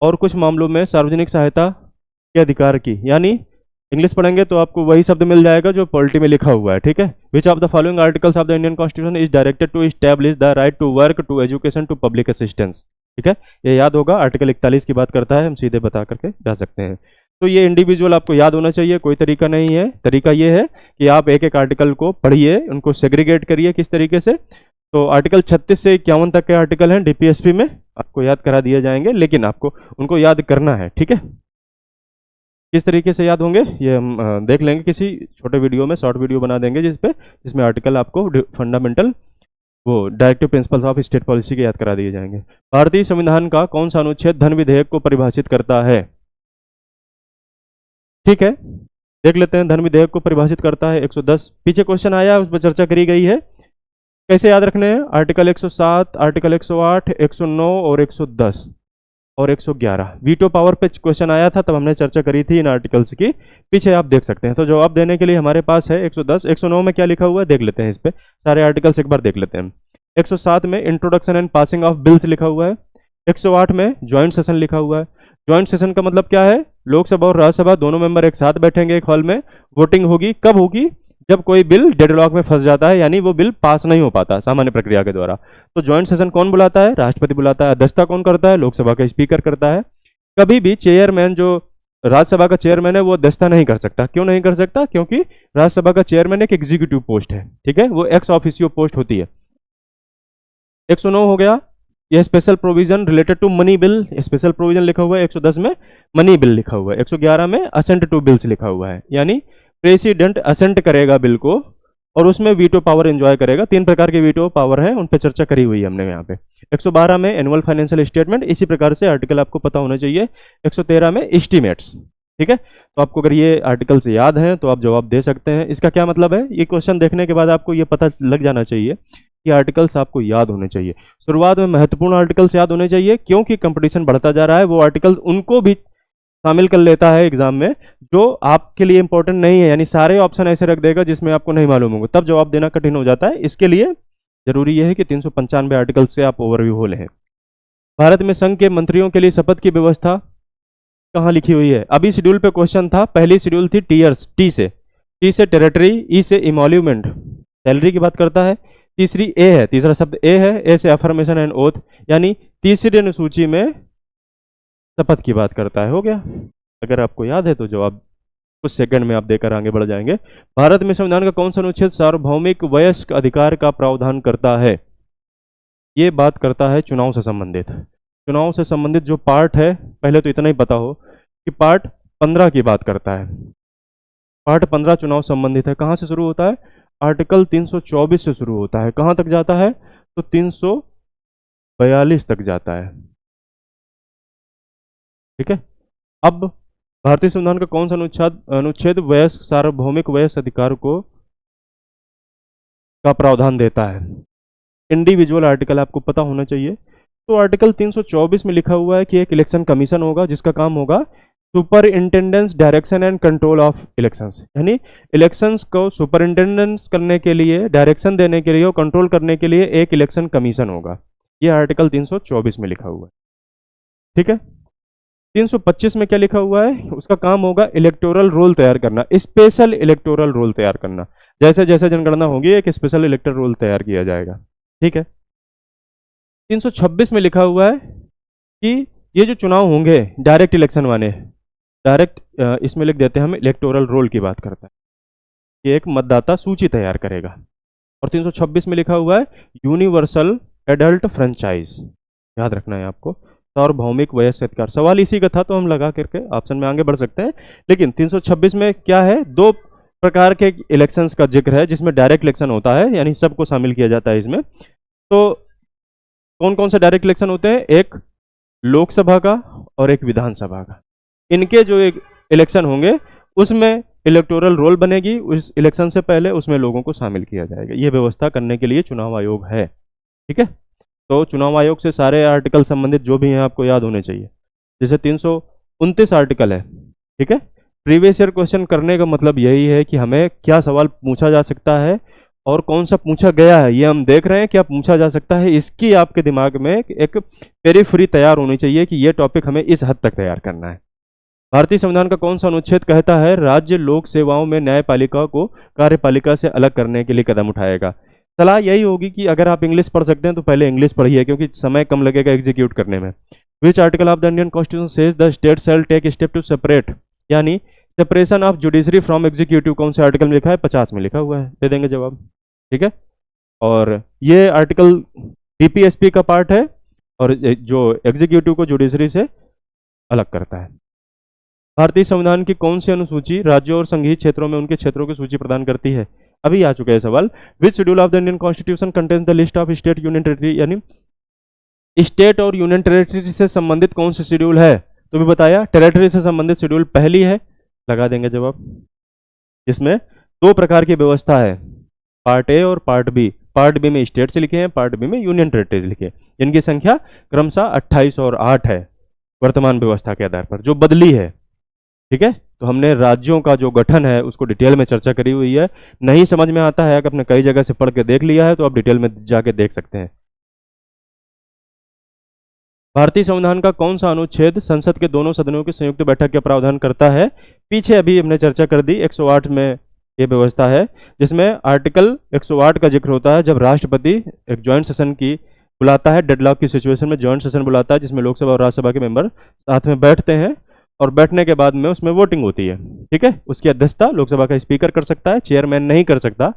और कुछ मामलों में सार्वजनिक सहायता के अधिकार की, यानी इंग्लिश पढ़ेंगे तो आपको वही शब्द मिल जाएगा जो पॉलिटी में लिखा हुआ है। ठीक है, which of the following articles of the Indian constitution is directed to establish the right to work, to education, to public assistance. ठीक है, ये याद होगा, आर्टिकल 41 की बात करता है, हम सीधे बता करके जा सकते हैं। तो ये इंडिविजुअल आपको याद होना चाहिए, कोई तरीका नहीं है। तरीका ये है कि आप एक एक आर्टिकल को पढ़िए, उनको सेग्रीगेट करिए किस तरीके से। तो आर्टिकल 36 से 51 तक के आर्टिकल हैं डीपीएसपी में, आपको याद करा दिए जाएंगे, लेकिन आपको उनको याद करना है। ठीक है, किस तरीके से याद होंगे ये हम देख लेंगे किसी छोटे वीडियो में, शॉर्ट वीडियो बना देंगे जिसमें आर्टिकल आपको फंडामेंटल वो directive principles of state policy के याद करा दिए जाएंगे। भारतीय संविधान का कौन सा अनुच्छेद धन विधेयक को परिभाषित करता है? ठीक है, देख लेते हैं। धन विधेयक को परिभाषित करता है 110, पीछे क्वेश्चन आया उस पर चर्चा करी गई है। कैसे याद रखने हैं? आर्टिकल 107, आर्टिकल 108, 109 और 110 और 111। वीटो पावर पे क्वेश्चन आया था, तब हमने चर्चा करी थी इन आर्टिकल्स की, पीछे आप देख सकते हैं। तो जवाब देने के लिए हमारे पास है 110। 109 में क्या लिखा हुआ है देख लेते हैं, इस पे सारे आर्टिकल्स एक बार देख लेते हैं। 107 में introduction and passing of bills लिखा हुआ है। 108 में ज्वाइंट सेशन लिखा हुआ है। ज्वाइंट सेशन का मतलब क्या है? लोकसभा और राज्यसभा दोनों मेंबर एक साथ बैठेंगे एक हॉल में, वोटिंग होगी। कब होगी? जब कोई बिल डेडलॉक में फंस जाता है, यानी वो बिल पास नहीं हो पाता सामान्य प्रक्रिया के द्वारा। तो ज्वाइंट सेशन कौन बुलाता है? राष्ट्रपति बुलाता है। अध्यक्षता कौन करता है? लोकसभा का स्पीकर करता है। कभी भी चेयरमैन, जो राज्यसभा का चेयरमैन है, वो अध्यक्षता नहीं कर सकता। क्यों नहीं कर सकता? क्योंकि राज्यसभा का चेयरमैन एक एग्जीक्यूटिव पोस्ट है। ठीक है, वो एक्स ऑफिशियो पोस्ट होती है। 109 हो गया, ये special provision related to money bill, special provision लिखा हुआ है। 110 में मनी बिल लिखा हुआ है। 111 में असेंट टू बिल्स लिखा हुआ है, यानी प्रेसिडेंट असेंट करेगा बिल को और उसमें वीटो पावर एंजॉय करेगा। 3 प्रकार के वीटो पावर है, उन पर चर्चा करी हुई है हमने यहाँ पे। 112 में एनुअल फाइनेंशियल स्टेटमेंट, इसी प्रकार से आर्टिकल आपको पता होना चाहिए। 113 में एस्टीमेट्स। ठीक है, तो आपको अगर ये आर्टिकल्स याद हैं तो आप जवाब दे सकते हैं। इसका क्या मतलब है? ये क्वेश्चन देखने के बाद आपको ये पता लग जाना चाहिए कि आर्टिकल्स आपको याद होने चाहिए। शुरुआत में महत्वपूर्ण आर्टिकल्स याद होने चाहिए, क्योंकि कंपटीशन बढ़ता जा रहा है। वो आर्टिकल्स उनको भी शामिल कर लेता है एग्जाम में जो आपके लिए इंपॉर्टेंट नहीं है, यानी सारे ऑप्शन ऐसे रख देगा जिसमें आपको नहीं मालूम होगा, तब जवाब देना कठिन हो जाता है। इसके लिए जरूरी यह है कि 395 आर्टिकल से आप ओवरव्यू हो लें। भारत में संघ के मंत्रियों के लिए शपथ की व्यवस्था कहाँ लिखी हुई है? अभी शेड्यूल पे क्वेश्चन था। पहली शेड्यूल थी टीयर्स, टी से टेरिटरी, ई से इमोल्यूमेंट, सैलरी की बात करता है। तीसरी ए है, तीसरा शब्द ए है। ए से अफर्मेशन एंड ओथ, यानी तीसरी अनुसूची में शपथ की बात करता है। हो गया, अगर आपको याद है तो जवाब कुछ सेकंड में आप देकर आगे बढ़ जाएंगे। भारत में संविधान का कौन सा अनुच्छेद सार्वभौमिक वयस्क अधिकार का प्रावधान करता है? ये बात करता है चुनाव से संबंधित। चुनाव से संबंधित जो पार्ट है, पहले तो इतना ही पता हो कि पार्ट 15 की बात करता है। पार्ट 15 चुनाव संबंधित है। कहाँ से शुरू होता है? आर्टिकल 324 से शुरू होता है। कहाँ तक जाता है? तो 342 तक जाता है। ठीक है। अब भारतीय संविधान का कौन सा अनुच्छेद वयस्क सार्वभौमिक वयस्क अधिकार को का प्रावधान देता है? इंडिविजुअल आर्टिकल आपको पता होना चाहिए। तो आर्टिकल 324 में लिखा हुआ है कि एक इलेक्शन कमीशन होगा जिसका काम होगा superintendence direction and control of elections, यानी इलेक्शंस को सुपरिंटेंडेंस करने के लिए, डायरेक्शन देने के लिए और कंट्रोल करने के लिए एक इलेक्शन कमीशन होगा। ये आर्टिकल 324 में लिखा हुआ है। ठीक है। 325 में क्या लिखा हुआ है? उसका काम होगा इलेक्टोरल रोल तैयार करना, स्पेशल इलेक्टोरल रोल तैयार करना। जैसे जैसे जनगणना होगी एक स्पेशल इलेक्टोरल रोल तैयार किया जाएगा। ठीक है। 326 में लिखा हुआ है कि ये जो चुनाव होंगे डायरेक्ट इलेक्शन वाले, डायरेक्ट इसमें लिख देते हैं हम इलेक्टोरल रोल की बात करते हैं, कि एक मतदाता सूची तैयार करेगा। और 326 में लिखा हुआ है यूनिवर्सल एडल्ट फ्रेंचाइज, याद रखना है आपको, सार्वभौमिक वयस्क अधिकार। सवाल इसी का था तो हम लगा करके ऑप्शन में आगे बढ़ सकते हैं। लेकिन 326 में क्या है? दो प्रकार के इलेक्शंस का जिक्र है जिसमें डायरेक्ट इलेक्शन होता है, यानी सबको शामिल किया जाता है इसमें। तो कौन कौन से डायरेक्ट इलेक्शन होते हैं? एक लोकसभा का और एक विधानसभा का। इनके जो एक इलेक्शन होंगे उसमें इलेक्टोरल रोल बनेगी, उस इलेक्शन से पहले उसमें लोगों को शामिल किया जाएगा। ये व्यवस्था करने के लिए चुनाव आयोग है। ठीक है। तो चुनाव आयोग से सारे आर्टिकल संबंधित जो भी हैं आपको याद होने चाहिए। जैसे 329 आर्टिकल है। ठीक है। प्रीवियस ईयर क्वेश्चन करने का मतलब यही है कि हमें क्या सवाल पूछा जा सकता है और कौन सा पूछा गया है, ये हम देख रहे हैं, क्या पूछा जा सकता है। इसकी आपके दिमाग में एक पेरिफेरी तैयार होनी चाहिए कि ये टॉपिक हमें इस हद तक तैयार करना है। भारतीय संविधान का कौन सा अनुच्छेद कहता है राज्य लोक सेवाओं में न्यायपालिका को कार्यपालिका से अलग करने के लिए कदम उठाएगा? सलाह यही होगी कि अगर आप इंग्लिश पढ़ सकते हैं तो पहले इंग्लिश पढ़िए, क्योंकि समय कम लगेगा एग्जीक्यूट करने में। Which article of the Indian constitution says the state shall take step to separate, यानी separation of judiciary from executive, कौन से आर्टिकल में लिखा है? 50 में लिखा हुआ है। दे देंगे जवाब। ठीक है। और ये आर्टिकल बीपीएसपी का पार्ट है और जो एग्जीक्यूटिव को जुडिशरी से अलग करता है। भारतीय संविधान की कौन सी अनुसूची राज्यों और संघीय क्षेत्रों में उनके क्षेत्रों की सूची प्रदान करती है? अभी आ चुका है सवाल। Which schedule of the Indian constitution contains the list of state union territory, यानी स्टेट और यूनियन टेरिटरी से संबंधित कौन सा शेड्यूल है? तो भी बताया टेरिटरी से संबंधित शेड्यूल पहली है, लगा देंगे जवाब। जिसमें दो प्रकार की व्यवस्था है, पार्ट ए और पार्ट बी। पार्ट बी में स्टेट्स लिखे हैं, पार्ट बी में यूनियन टेरिटरीज लिखे हैं। इनकी संख्या क्रमशः 28 और 8 है वर्तमान व्यवस्था के आधार पर, जो बदली है। ठीक है। तो हमने राज्यों का जो गठन है उसको डिटेल में चर्चा करी हुई है। नहीं समझ में आता है, अगर आपने कई जगह से पढ़ के देख लिया है तो आप डिटेल में जाके देख सकते हैं। भारतीय संविधान का कौन सा अनुच्छेद संसद के दोनों सदनों की संयुक्त बैठक का प्रावधान करता है? पीछे अभी हमने चर्चा कर दी। 108 में ये व्यवस्था है, जिसमें आर्टिकल 108 का जिक्र होता है जब राष्ट्रपति एक ज्वाइंट सेशन की बुलाता है, डेडलॉक की सिचुएशन में ज्वाइंट सेशन बुलाता है, जिसमें लोकसभा और राज्यसभा के मेंबर साथ में बैठते हैं और बैठने के बाद में उसमें वोटिंग होती है। ठीक है। उसकी अध्यक्षता लोकसभा का स्पीकर कर सकता है, चेयरमैन नहीं कर सकता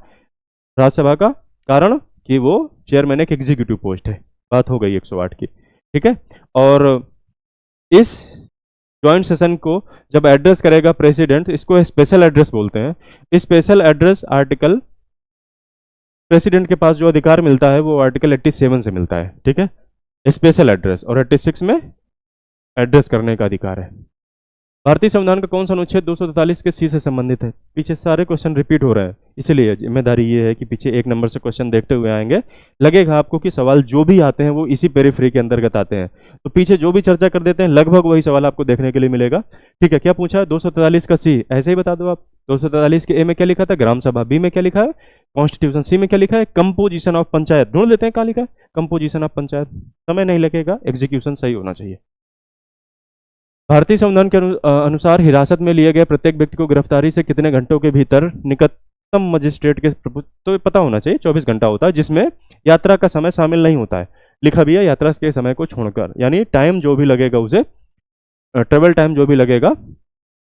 राज्यसभा का, कारण कि वो चेयरमैन एक एग्जीक्यूटिव पोस्ट है। बात हो गई 108 की। ठीक है। और इस ज्वाइंट सेशन को जब एड्रेस करेगा प्रेसिडेंट, इसको स्पेशल एड्रेस बोलते हैं। स्पेशल एड्रेस आर्टिकल, प्रेसिडेंट के पास जो अधिकार मिलता है वो आर्टिकल 87 से मिलता है। ठीक है। स्पेशल एड्रेस, और 86 में एड्रेस करने का अधिकार है। भारतीय संविधान का कौन सा अनुच्छेद 243 के सी से संबंधित है? पीछे सारे क्वेश्चन रिपीट हो रहे हैं, इसलिए जिम्मेदारी ये है कि पीछे एक नंबर से क्वेश्चन देखते हुए आएंगे। लगेगा आपको कि सवाल जो भी आते हैं वो इसी पेरिफेरी के अंतर्गत आते हैं, तो पीछे जो भी चर्चा कर देते हैं लगभग वही सवाल आपको देखने के लिए मिलेगा। ठीक है। क्या पूछा है? 243 का सी, ऐसे ही बता दो आप। 243 के ए में क्या लिखा था? ग्राम सभा। बी में क्या लिखा है? कॉन्स्टिट्यूशन। सी में क्या लिखा है? Composition of panchayat. ढूंढ लेते हैं कहाँ लिखा है कंपोजिशन ऑफ पंचायत। समय नहीं लगेगा, एग्जीक्यूशन सही होना चाहिए। भारतीय संविधान के अनुसार हिरासत में लिए गए प्रत्येक व्यक्ति को गिरफ्तारी से कितने घंटों के भीतर निकटतम मजिस्ट्रेट के तो पता होना चाहिए 24 घंटा होता है, जिसमें यात्रा का समय शामिल नहीं होता है। लिखा भी है यात्रा के समय को छोड़कर, यानी टाइम जो भी लगेगा उसे, ट्रेवल टाइम जो भी लगेगा,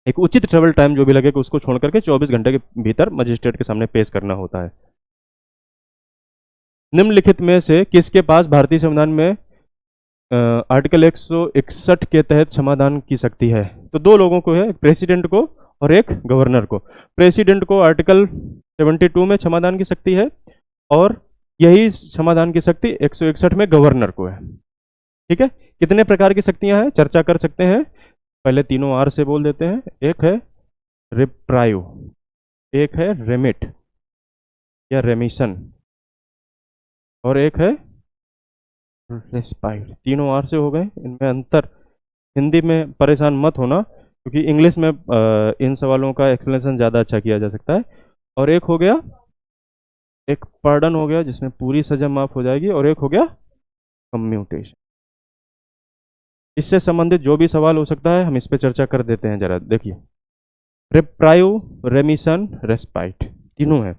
एक उचित ट्रेवल टाइम जो भी लगेगा उसको छोड़ करके 24 घंटे के भीतर मजिस्ट्रेट के सामने पेश करना होता है। निम्नलिखित में से किसके पास भारतीय संविधान में आर्टिकल 161 के तहत क्षमादान की सकती है? तो दो लोगों को है, प्रेसिडेंट को और एक गवर्नर को। प्रेसिडेंट को आर्टिकल 72 में क्षमादान की शक्ति है और यही क्षमादान की शक्ति 161 में गवर्नर को है। ठीक है, कितने प्रकार की शक्तियां हैं चर्चा कर सकते हैं। पहले तीनों आर से बोल देते हैं। एक है रिप्राइव, एक है रेमिट या रेमिशन, और एक है रेस्पाइट। तीनों आर से हो गए, इनमें अंतर हिंदी में परेशान मत होना क्योंकि इंग्लिश में इन सवालों का एक्सप्लेनेशन ज़्यादा अच्छा किया जा सकता है। और एक हो गया, एक पार्डन हो गया जिसमें पूरी सजा माफ हो जाएगी, और एक हो गया कम्यूटेशन। इससे संबंधित जो भी सवाल हो सकता है हम इस पर चर्चा कर देते हैं। जरा देखिए, रिप्राइव, रेमिशन, रेस्पाइट, तीनों है।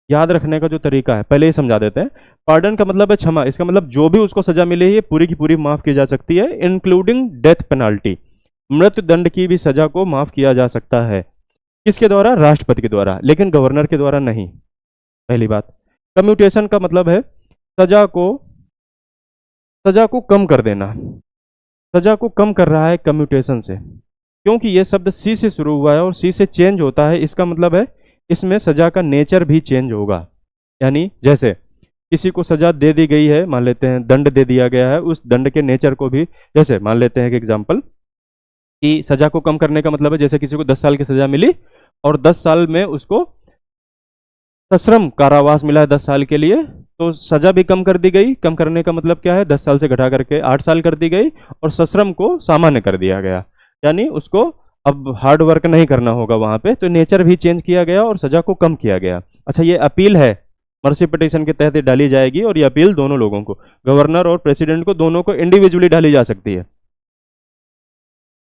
याद रखने का जो तरीका है पहले ही समझा देते हैं। पार्डन का मतलब है क्षमा, इसका मतलब जो भी उसको सजा मिली है पूरी की पूरी माफ की जा सकती है, इंक्लूडिंग डेथ पेनाल्टी। मृत्यु दंड की भी सजा को माफ किया जा सकता है। किसके द्वारा? राष्ट्रपति के द्वारा, लेकिन गवर्नर के द्वारा नहीं। पहली बात। कम्यूटेशन का मतलब है सजा को कम कर देना। सजा को कम कर रहा है कम्यूटेशन से, क्योंकि यह शब्द सी से शुरू हुआ है और सी से चेंज होता है। इसका मतलब है इसमें सजा का नेचर भी चेंज होगा। यानी जैसे किसी को सजा दे दी गई है, मान लेते हैं दंड दे दिया गया है, उस दंड के नेचर को भी, जैसे मान लेते हैं एक एग्जांपल कि सजा को कम करने का मतलब है जैसे किसी को 10 साल की सजा मिली और 10 साल में उसको सश्रम कारावास मिला है 10 साल के लिए, तो सजा भी कम कर दी गई। कम करने का मतलब क्या है? 10 साल से घटा करके 8 साल कर दी गई और सश्रम को सामान्य कर दिया गया। यानी उसको अब हार्ड वर्क नहीं करना होगा वहां पे, तो नेचर भी चेंज किया गया और सजा को कम किया गया। अच्छा, ये अपील है, मर्सी पिटीशन के तहत डाली जाएगी और ये अपील दोनों लोगों को, गवर्नर और प्रेसिडेंट को, दोनों को इंडिविजुअली डाली जा सकती है।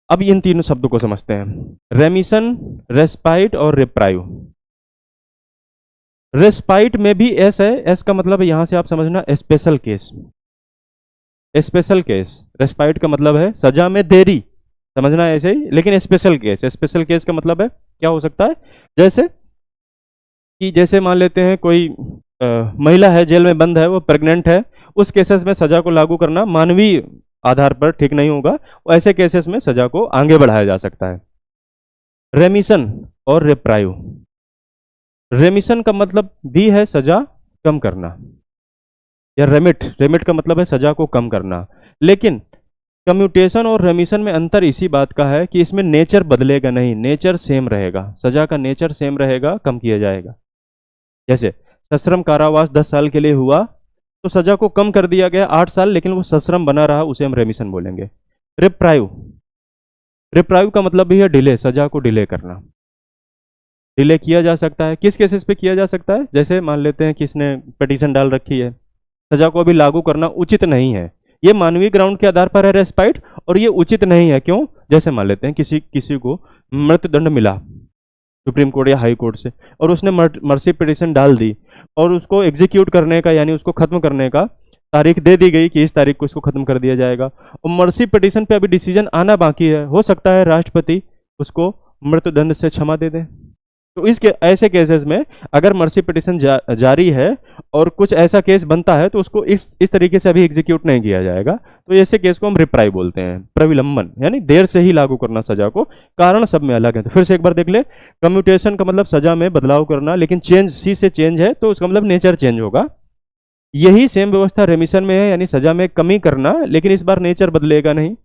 अब इन तीनों शब्दों को समझते हैं, रेमिशन, रेस्पाइट और रिप्राइव। रेस्पाइट में भी एस है, एस का मतलब है यहां से आप समझना special case. Special case, respite का मतलब है सजा में देरी, समझना ऐसे ही, लेकिन स्पेशल केस। स्पेशल केस का मतलब है क्या हो सकता है? जैसे मान लेते हैं कोई महिला है, जेल में बंद है, वो प्रेग्नेंट है, उस केसेस में सजा को लागू करना मानवीय आधार पर ठीक नहीं होगा। ऐसे केसेस में सजा को आगे बढ़ाया जा सकता है। रेमिशन और रिप्राइव। रेमिशन का मतलब भी है सजा कम करना, या रेमिट का मतलब है सजा को कम करना। लेकिन कम्यूटेशन और रेमिशन में अंतर इसी बात का है कि इसमें नेचर बदलेगा नहीं, नेचर सेम रहेगा, सजा का नेचर सेम रहेगा, कम किया जाएगा। जैसे सश्रम कारावास 10 साल के लिए हुआ तो सजा को कम कर दिया गया 8 साल, लेकिन वो सश्रम बना रहा, उसे हम रेमिशन बोलेंगे। रिप्राइव का मतलब भी है डिले, सजा को डिले करना। डिले किया जा सकता है, किस केसेस पे किया जा सकता है? जैसे मान लेते हैं किसने पिटीशन डाल रखी है, सजा को अभी लागू करना उचित नहीं है, ये मानवीय ग्राउंड के आधार पर है रेस्पाइट, और ये उचित नहीं है। क्यों? जैसे मान लेते हैं किसी को मृत्युदंड मिला सुप्रीम कोर्ट या हाई कोर्ट से, और उसने मर्सी पिटीशन डाल दी और उसको एग्जीक्यूट करने का, यानी उसको खत्म करने का तारीख दे दी गई कि इस तारीख को इसको खत्म कर दिया जाएगा, और मर्सी पिटीशन पे अभी डिसीजन आना बाकी है। हो सकता है राष्ट्रपति उसको मृत्युदंड से क्षमा दे दे। तो इसके ऐसे केसेस में अगर मर्सी पिटीशन जारी है और कुछ ऐसा केस बनता है तो उसको इस तरीके से अभी एग्जीक्यूट नहीं किया जाएगा, तो ऐसे केस को हम रिप्राइव बोलते हैं, प्रविलंबन, यानी देर से ही लागू करना सजा को। कारण सब में अलग है। तो फिर से एक बार देख ले, कम्यूटेशन का मतलब सजा में बदलाव करना, लेकिन चेंज सी से चेंज है तो उसका मतलब नेचर चेंज होगा। यही सेम व्यवस्था रेमिशन में है, यानी सजा में कमी करना, लेकिन इस बार नेचर बदलेगा नहीं।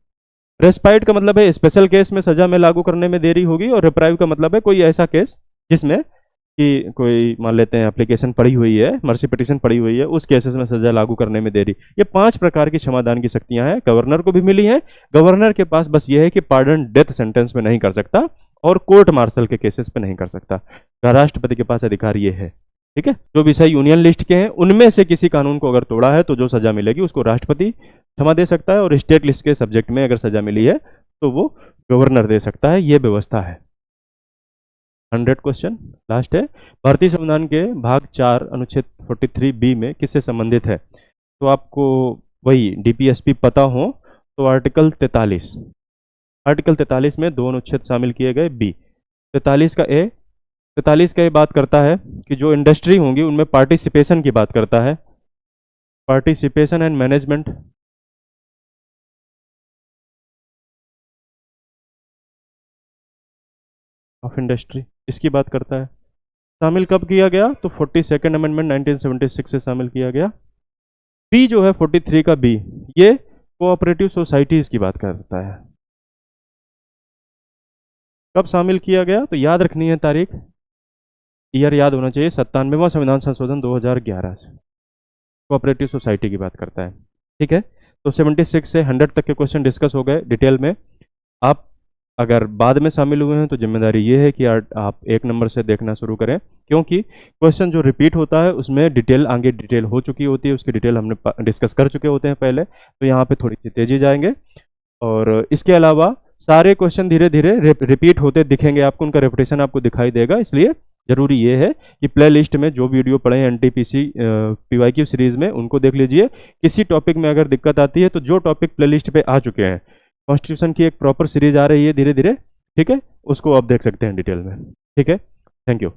रेस्पाइट का मतलब है स्पेशल केस में सजा में लागू करने में देरी होगी, और रिप्राइव का मतलब है कोई ऐसा केस जिसमें कि कोई मान लेते हैं एप्लीकेशन पड़ी हुई है, मर्सी पिटीशन पड़ी हुई है, उस केसेस में सजा लागू करने में देरी। ये 5 प्रकार की क्षमादान की शक्तियां हैं, गवर्नर को भी मिली हैं। गवर्नर के पास बस ये है कि पार्डन डेथ सेंटेंस में नहीं कर सकता और कोर्ट मार्शल के केसेस पे नहीं कर सकता। राष्ट्रपति के पास अधिकार ये है। ठीक है, जो विषय यूनियन लिस्ट के हैं उनमें से किसी कानून को अगर तोड़ा है तो जो सजा मिलेगी उसको राष्ट्रपति क्षमा दे सकता है, और स्टेट लिस्ट के सब्जेक्ट में अगर सजा मिली है तो वो गवर्नर दे सकता है। ये व्यवस्था है। 100 क्वेश्चन लास्ट है। भारतीय संविधान के भाग 4 अनुच्छेद 43B में किससे संबंधित है? तो आपको वही डीपीएसपी पता हो तो आर्टिकल 43 में 2 अनुच्छेद शामिल किए गए। बी 43 का ए बात करता है कि जो इंडस्ट्री होंगी उनमें पार्टिसिपेशन की बात करता है, participation and management of industry, इसकी बात करता है। शामिल कब किया गया? तो 42nd अमेंडमेंट 1976 से शामिल किया गया। बी जो है 43 का बी, ये कोऑपरेटिव सोसाइटीज की बात करता है। कब शामिल किया गया? तो याद रखनी है तारीख, ईयर याद होना चाहिए, 97वां संविधान संशोधन 2011 से कोऑपरेटिव सोसाइटी की बात करता है। ठीक है, तो 76 से 100 तक के क्वेश्चन डिस्कस हो गए डिटेल में। आप अगर बाद में शामिल हुए हैं तो जिम्मेदारी ये है कि आप 1 नंबर से देखना शुरू करें, क्योंकि क्वेश्चन जो रिपीट होता है उसमें डिटेल आगे डिटेल हो चुकी होती है, उसकी डिटेल हमने डिस्कस कर चुके होते हैं पहले, तो यहाँ पे थोड़ी सी तेजी जाएंगे। और इसके अलावा सारे क्वेश्चन धीरे धीरे रिपीट होते दिखेंगे आपको, उनका रेपिटेशन आपको दिखाई देगा। इसलिए जरूरी ये है कि प्ले लिस्ट में जो वीडियो पढ़े हैं एनटीपीसी पीवाईक्यू सीरीज में, उनको देख लीजिए। किसी टॉपिक में अगर दिक्कत आती है तो जो टॉपिक प्ले लिस्ट पे आ चुके हैं, कॉन्स्टिट्यूशन की एक प्रॉपर सीरीज आ रही है धीरे धीरे, ठीक है, उसको आप देख सकते हैं डिटेल में। ठीक है, थैंक यू।